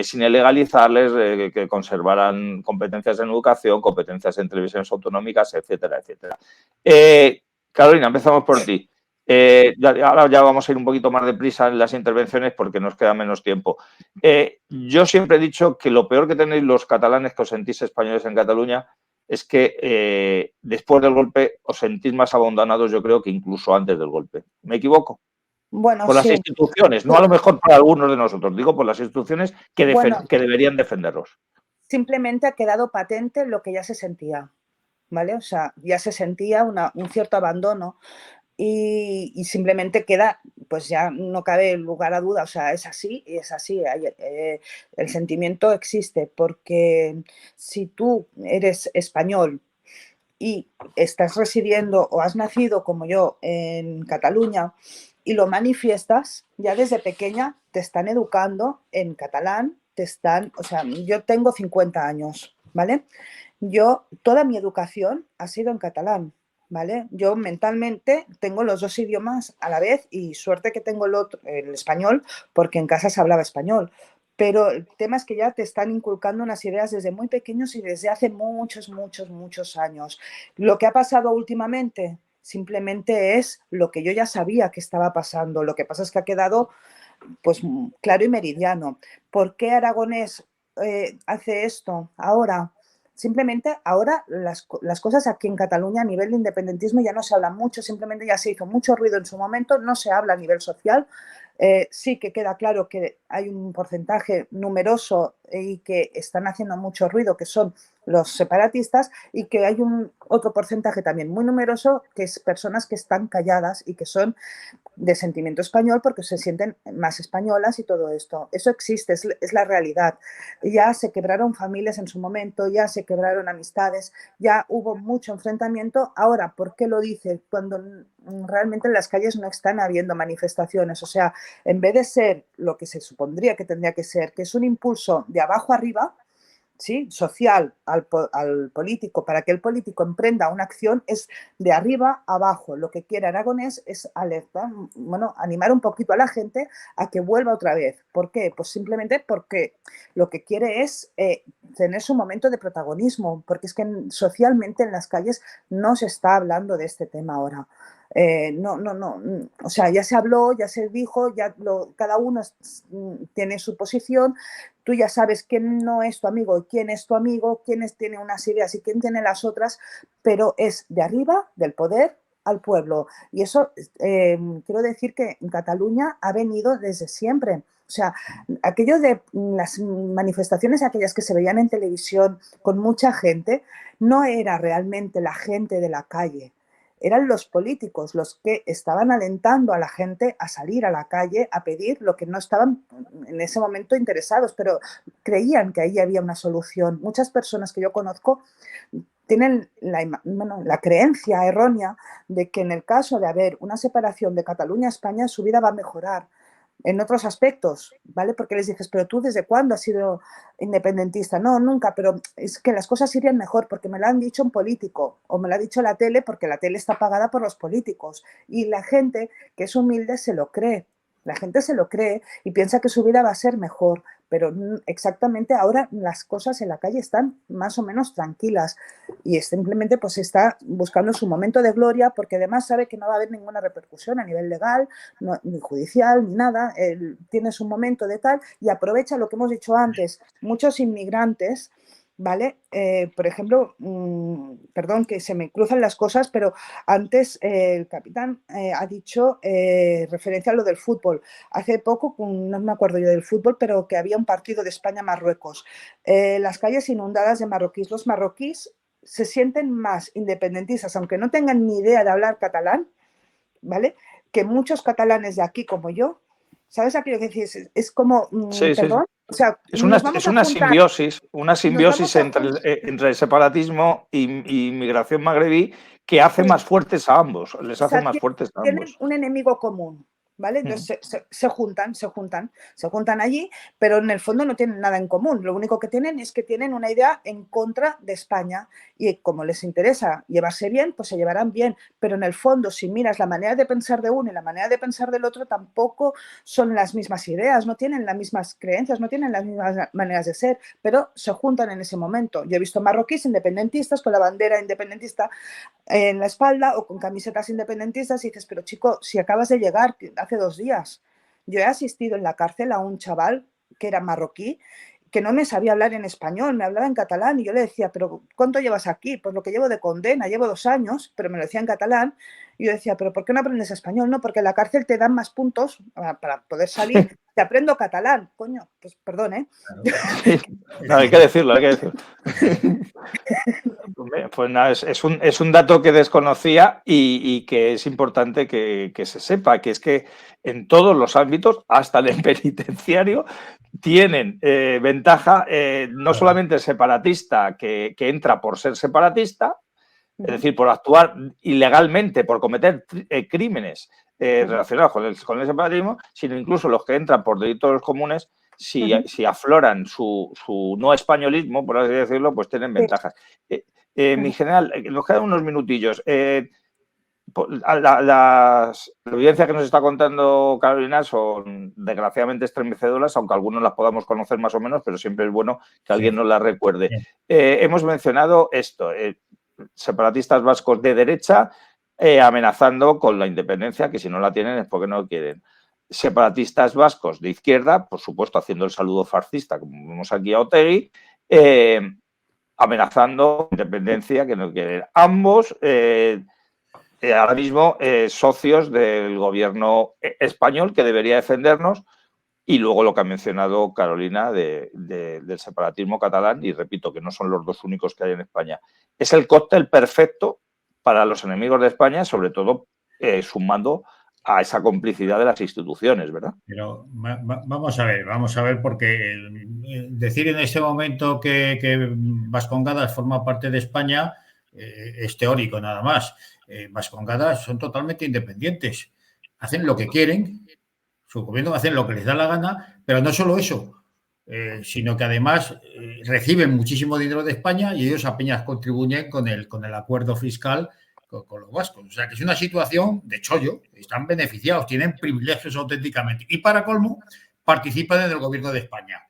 sin ilegalizarles, que conservaran competencias en educación, competencias en televisiones autonómicas, etcétera, etcétera. Carolina, empezamos por ti. Ahora ya vamos a ir un poquito más deprisa en las intervenciones porque nos queda menos tiempo. Yo siempre he dicho que lo peor que tenéis los catalanes que os sentís españoles en Cataluña es que después del golpe os sentís más abandonados, yo creo, que incluso antes del golpe. ¿Me equivoco? Bueno, Por las sí. instituciones, no a lo mejor para algunos de nosotros, digo por las instituciones que deberían defenderlos. Simplemente ha quedado patente lo que ya se sentía, ¿vale? O sea, ya se sentía un cierto abandono y simplemente queda, pues ya no cabe lugar a duda, o sea, es así y es así. El sentimiento existe porque si tú eres español y estás residiendo o has nacido como yo en Cataluña y lo manifiestas, ya desde pequeña te están educando en catalán, o sea, yo tengo 50 años, ¿vale? Toda mi educación ha sido en catalán, ¿vale? Yo mentalmente tengo los dos idiomas a la vez y suerte que tengo el español, porque en casa se hablaba español. Pero el tema es que ya te están inculcando unas ideas desde muy pequeños y desde hace muchos, muchos, muchos años. Lo que ha pasado últimamente simplemente es lo que yo ya sabía que estaba pasando. Lo que pasa es que ha quedado pues claro y meridiano. ¿Por qué Aragonés hace esto ahora? Simplemente ahora las cosas aquí en Cataluña a nivel de independentismo ya no se habla mucho, simplemente ya se hizo mucho ruido en su momento, no se habla a nivel social. Sí que queda claro que hay un porcentaje numeroso y que están haciendo mucho ruido, que son los separatistas, y que hay otro porcentaje también muy numeroso, que es personas que están calladas y que son de sentimiento español porque se sienten más españolas y todo esto. Eso existe, es la realidad. Ya se quebraron familias en su momento, ya se quebraron amistades, ya hubo mucho enfrentamiento. Ahora, ¿por qué lo dice? Cuando realmente en las calles no están habiendo manifestaciones. O sea, en vez de ser lo que se supondría que tendría que ser, que es un impulso de abajo arriba, ¿sí? Social al político, para que el político emprenda una acción, es de arriba a abajo. Lo que quiere Aragonés es animar un poquito a la gente a que vuelva otra vez. ¿Por qué? Pues simplemente porque lo que quiere es tener su momento de protagonismo, porque es que socialmente en las calles no se está hablando de este tema ahora. No, o sea, ya se habló, ya se dijo, cada uno tiene su posición, tú ya sabes quién no es tu amigo y quién es tu amigo, quién tiene unas ideas y quién tiene las otras, pero es de arriba, del poder al pueblo. Y eso quiero decir que en Cataluña ha venido desde siempre. O sea, aquello de las manifestaciones, aquellas que se veían en televisión con mucha gente, no era realmente la gente de la calle. Eran los políticos los que estaban alentando a la gente a salir a la calle a pedir lo que no estaban en ese momento interesados, pero creían que ahí había una solución. Muchas personas que yo conozco tienen la creencia errónea de que en el caso de haber una separación de Cataluña a España, su vida va a mejorar en otros aspectos, ¿vale? Porque les dices, pero tú ¿desde cuándo has sido independentista? No, nunca, pero es que las cosas irían mejor porque me lo han dicho un político o me lo ha dicho la tele porque la tele está pagada por los políticos y la gente que es humilde se lo cree. La gente se lo cree y piensa que su vida va a ser mejor, pero exactamente ahora las cosas en la calle están más o menos tranquilas y simplemente pues está buscando su momento de gloria porque además sabe que no va a haber ninguna repercusión a nivel legal, ni judicial, ni nada. Él tiene su momento de tal y aprovecha lo que hemos dicho antes. Muchos inmigrantes ¿vale? Por ejemplo, perdón que se me cruzan las cosas, pero antes el capitán ha dicho referencia a lo del fútbol. Hace poco, no me acuerdo yo del fútbol, pero que había un partido de España-Marruecos. Las calles inundadas de marroquíes. Los marroquíes se sienten más independentistas, aunque no tengan ni idea de hablar catalán, ¿vale? Que muchos catalanes de aquí como yo. ¿Sabes aquello que dices? Es como, Sí, sí, sí. perdón, o sea, Es nos vamos a juntar, una nos simbiosis vamos a juntar. entre el separatismo y inmigración magrebí que hace más fuertes a ambos, les O hace sea, más fuertes a tienen ambos. un enemigo común, ¿vale? Entonces se juntan allí, pero en el fondo no tienen nada en común. Lo único que tienen es que tienen una idea en contra de España y como les interesa llevarse bien, pues se llevarán bien. Pero en el fondo, si miras la manera de pensar de uno y la manera de pensar del otro, tampoco son las mismas ideas, no tienen las mismas creencias, no tienen las mismas maneras de ser, pero se juntan en ese momento. Yo he visto marroquíes independentistas con la bandera independentista en la espalda o con camisetas independentistas y dices, pero chico, si acabas de llegar hace 2 días. Yo he asistido en la cárcel a un chaval que era marroquí, que no me sabía hablar en español, me hablaba en catalán y yo le decía, pero ¿cuánto llevas aquí? Pues lo que llevo de condena, llevo 2 años, pero me lo decía en catalán. Y yo decía, pero ¿por qué no aprendes español? No, porque en la cárcel te dan más puntos para poder salir. Te aprendo catalán, coño, pues perdón, ¿eh? Claro. Sí, no, hay que decirlo, hay que decirlo. Pues nada, es un dato que desconocía y que es importante que se sepa, que es que en todos los ámbitos, hasta en el penitenciario, tienen ventaja no solamente el separatista que entra por ser separatista, es decir, por actuar ilegalmente, por cometer crímenes relacionados con el separatismo, sino incluso los que entran por delitos comunes, si afloran su no españolismo, por así decirlo, pues tienen ventajas. Mi general, nos quedan unos minutillos. La evidencia que nos está contando Carolina son desgraciadamente estremecedoras, aunque algunos las podamos conocer más o menos, pero siempre es bueno que alguien nos las recuerde. Hemos mencionado esto, separatistas vascos de derecha amenazando con la independencia, que si no la tienen es porque no quieren. Separatistas vascos de izquierda, por supuesto haciendo el saludo fascista, como vemos aquí a Otegi, amenazando independencia que no quieren. Ambos ahora mismo socios del gobierno español que debería defendernos, y luego lo que ha mencionado Carolina del separatismo catalán, y repito que no son los dos únicos que hay en España. Es el cóctel perfecto para los enemigos de España, sobre todo sumando a esa complicidad de las instituciones, ¿verdad? Pero vamos a ver, porque decir en este momento que Vascongadas forma parte de España es teórico nada más. Vascongadas son totalmente independientes, hacen lo que quieren, su gobierno hacen lo que les da la gana, pero no solo eso, sino que además reciben muchísimo dinero de España y ellos apenas contribuyen con el acuerdo fiscal con los vascos. O sea, que es una situación de chollo, están beneficiados, tienen privilegios auténticamente. Y para colmo, participan en el gobierno de España.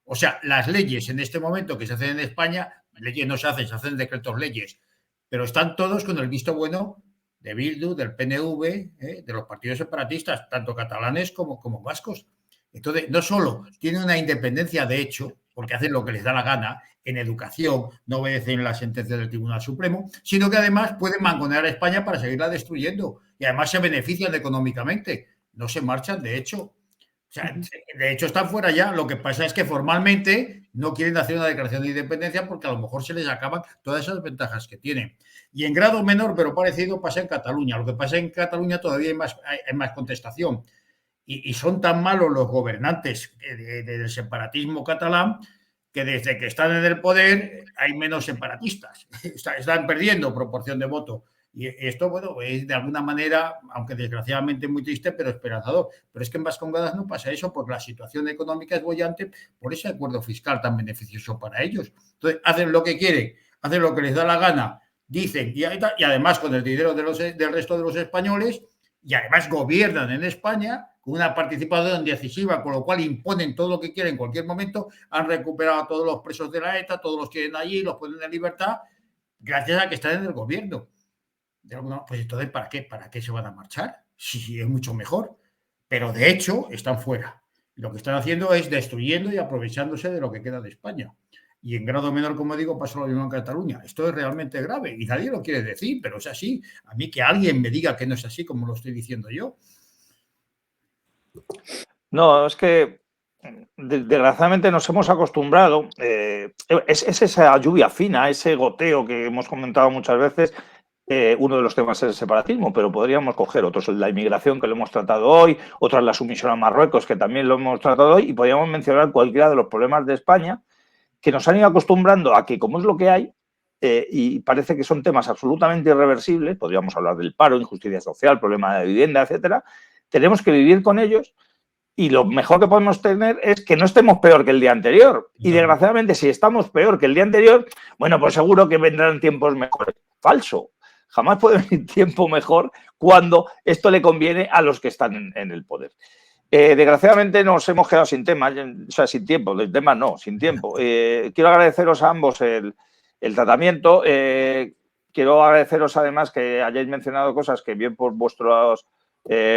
O sea, las leyes en este momento que se hacen en España, leyes no se hacen decretos leyes, pero están todos con el visto bueno de Bildu, del PNV, de los partidos separatistas, tanto catalanes como vascos. Entonces, no solo tienen una independencia de hecho, porque hacen lo que les da la gana, en educación, no obedecen las sentencias del Tribunal Supremo, sino que además pueden mangonear a España para seguirla destruyendo. Y además se benefician económicamente. No se marchan, de hecho. O sea, de hecho están fuera ya. Lo que pasa es que formalmente no quieren hacer una declaración de independencia porque a lo mejor se les acaban todas esas ventajas que tienen. Y en grado menor, pero parecido, pasa en Cataluña. Lo que pasa en Cataluña todavía hay más contestación. Y son tan malos los gobernantes del separatismo catalán que desde que están en el poder hay menos separatistas. Están perdiendo proporción de voto. Y esto, bueno, es de alguna manera, aunque desgraciadamente muy triste, pero esperanzador. Pero es que en Vascongadas no pasa eso, porque la situación económica es bollante por ese acuerdo fiscal tan beneficioso para ellos. Entonces, hacen lo que quieren, hacen lo que les da la gana, dicen, y además con el dinero del resto de los españoles, y además gobiernan en España con una participación decisiva, con lo cual imponen todo lo que quieren en cualquier momento, han recuperado a todos los presos de la ETA, todos los tienen allí, los ponen en libertad, gracias a que están en el gobierno. Pues entonces, ¿para qué? ¿Para qué se van a marchar? Sí, es mucho mejor. Pero de hecho, están fuera. Y lo que están haciendo es destruyendo y aprovechándose de lo que queda de España. y en grado menor, como digo, pasa lo mismo en Cataluña. Esto es realmente grave y nadie lo quiere decir, pero es así. A mí que alguien me diga que no es así como lo estoy diciendo yo. No, es que desgraciadamente nos hemos acostumbrado, es esa lluvia fina, ese goteo que hemos comentado muchas veces. Uno de los temas es el separatismo, pero podríamos coger otros, la inmigración, que lo hemos tratado hoy, otras la sumisión a Marruecos, que también lo hemos tratado hoy, y podríamos mencionar cualquiera de los problemas de España que nos han ido acostumbrando a que, como es lo que hay, y parece que son temas absolutamente irreversibles, podríamos hablar del paro, injusticia social, problema de vivienda, etcétera, tenemos que vivir con ellos. Y lo mejor que podemos tener es que no estemos peor que el día anterior. Y desgraciadamente, si estamos peor que el día anterior, bueno, pues seguro que vendrán tiempos mejores. Falso. Jamás puede venir tiempo mejor cuando esto le conviene a los que están en el poder. Desgraciadamente nos hemos quedado sin tema, o sea, sin tiempo, del tema no, sin tiempo. Quiero agradeceros a ambos el tratamiento. Quiero agradeceros además que hayáis mencionado cosas que bien por vuestros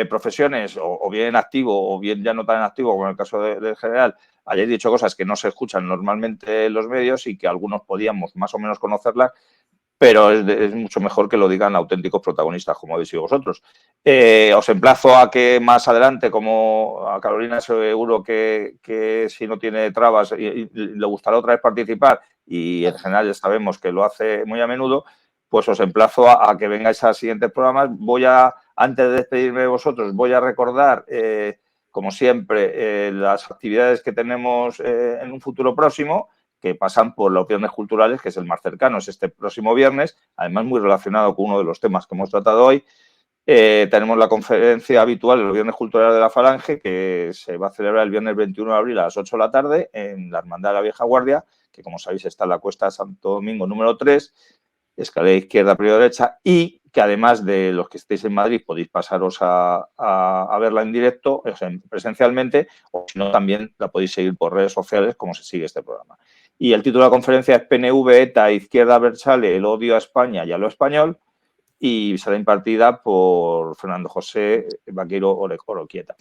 profesiones, o bien en activo o bien ya no tan en activo, como en el caso del general, hayáis dicho cosas que no se escuchan normalmente en los medios y que algunos podíamos más o menos conocerlas, pero es mucho mejor que lo digan auténticos protagonistas, como habéis sido vosotros. Os emplazo a que más adelante, como a Carolina seguro que si no tiene trabas y le gustará otra vez participar, y en general ya sabemos que lo hace muy a menudo, pues os emplazo a que vengáis a siguientes programas. Antes de despedirme de vosotros, voy a recordar, como siempre, las actividades que tenemos en un futuro próximo, que pasan por los viernes culturales, que es el más cercano, es este próximo viernes, además muy relacionado con uno de los temas que hemos tratado hoy. Tenemos la conferencia habitual de los viernes culturales de la Falange, que se va a celebrar el viernes 21 de abril a las 8 de la tarde en la Hermandad de la Vieja Guardia, que como sabéis está en la Cuesta Santo Domingo número 3, escalera izquierda, primero derecha, y que además de los que estéis en Madrid podéis pasaros a verla en directo, o sea, presencialmente, o si no también la podéis seguir por redes sociales como se sigue este programa. Y el título de la conferencia es PNV, ETA, Izquierda Abertzale, el odio a España y a lo español, y será impartida por Fernando José Vaquero Oroquieta.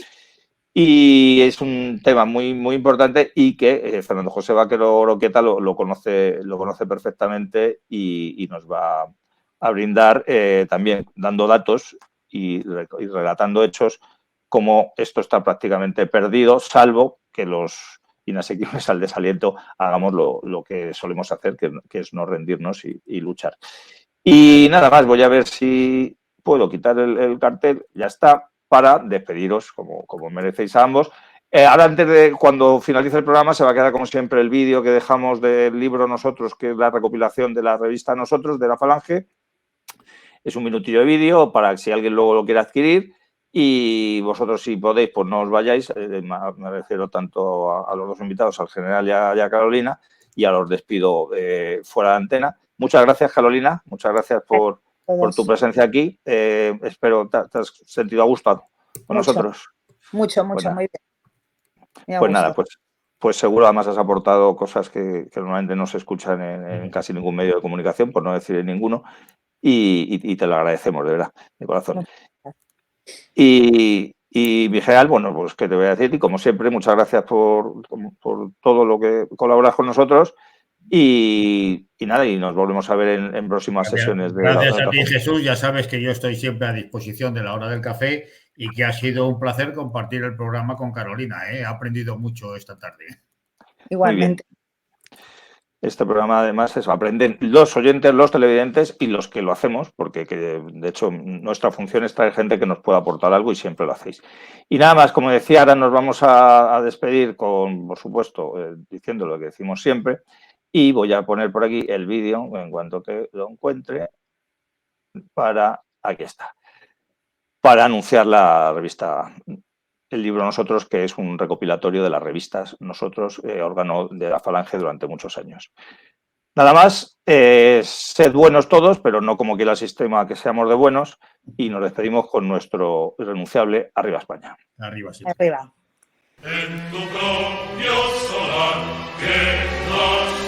Y es un tema muy, muy importante y que Fernando José Vaquero Oroquieta lo conoce perfectamente y nos va a brindar también dando datos y relatando hechos, como esto está prácticamente perdido, salvo que los inasequibles al desaliento hagamos lo que solemos hacer, que es no rendirnos y luchar. Y nada más, voy a ver si puedo quitar el cartel, ya está, para despediros como merecéis a ambos. Ahora, antes de cuando finalice el programa, se va a quedar como siempre el vídeo que dejamos del libro Nosotros, que es la recopilación de la revista Nosotros, de la Falange. Es un minutillo de vídeo para si alguien luego lo quiere adquirir. Y vosotros, si podéis, pues no os vayáis. Me refiero tanto a los dos invitados, al general y a Carolina, y a los despido fuera de antena. Muchas gracias, Carolina. Muchas gracias por tu presencia aquí. Espero te has sentido a gusto con nosotros. Mucho, muy bien. Pues nada, pues seguro además has aportado cosas que normalmente no se escuchan en casi ningún medio de comunicación, por no decir en ninguno, y te lo agradecemos, de verdad, de corazón. Y mi general, bueno, pues qué te voy a decir, y como siempre, muchas gracias por todo lo que colaboras con nosotros. Y nada, y nos volvemos a ver en próximas sesiones. Gracias a ti, Jesús. Ya sabes que yo estoy siempre a disposición de la hora del café y que ha sido un placer compartir el programa con Carolina. He aprendido mucho esta tarde. Igualmente. Este programa, además, aprenden los oyentes, los televidentes y los que lo hacemos, porque de hecho nuestra función es traer gente que nos pueda aportar algo y siempre lo hacéis. Y nada más, como decía, ahora nos vamos a despedir con, por supuesto, diciendo lo que decimos siempre. Y voy a poner por aquí el vídeo en cuanto que lo encuentre aquí está, para anunciar la revista, el libro Nosotros, que es un recopilatorio de las revistas Nosotros, órgano de la Falange durante muchos años. Nada más, sed buenos todos, pero no como quiera el sistema que seamos de buenos, y nos despedimos con nuestro irrenunciable Arriba España. Arriba, sí. Arriba. En tu propio solar que nos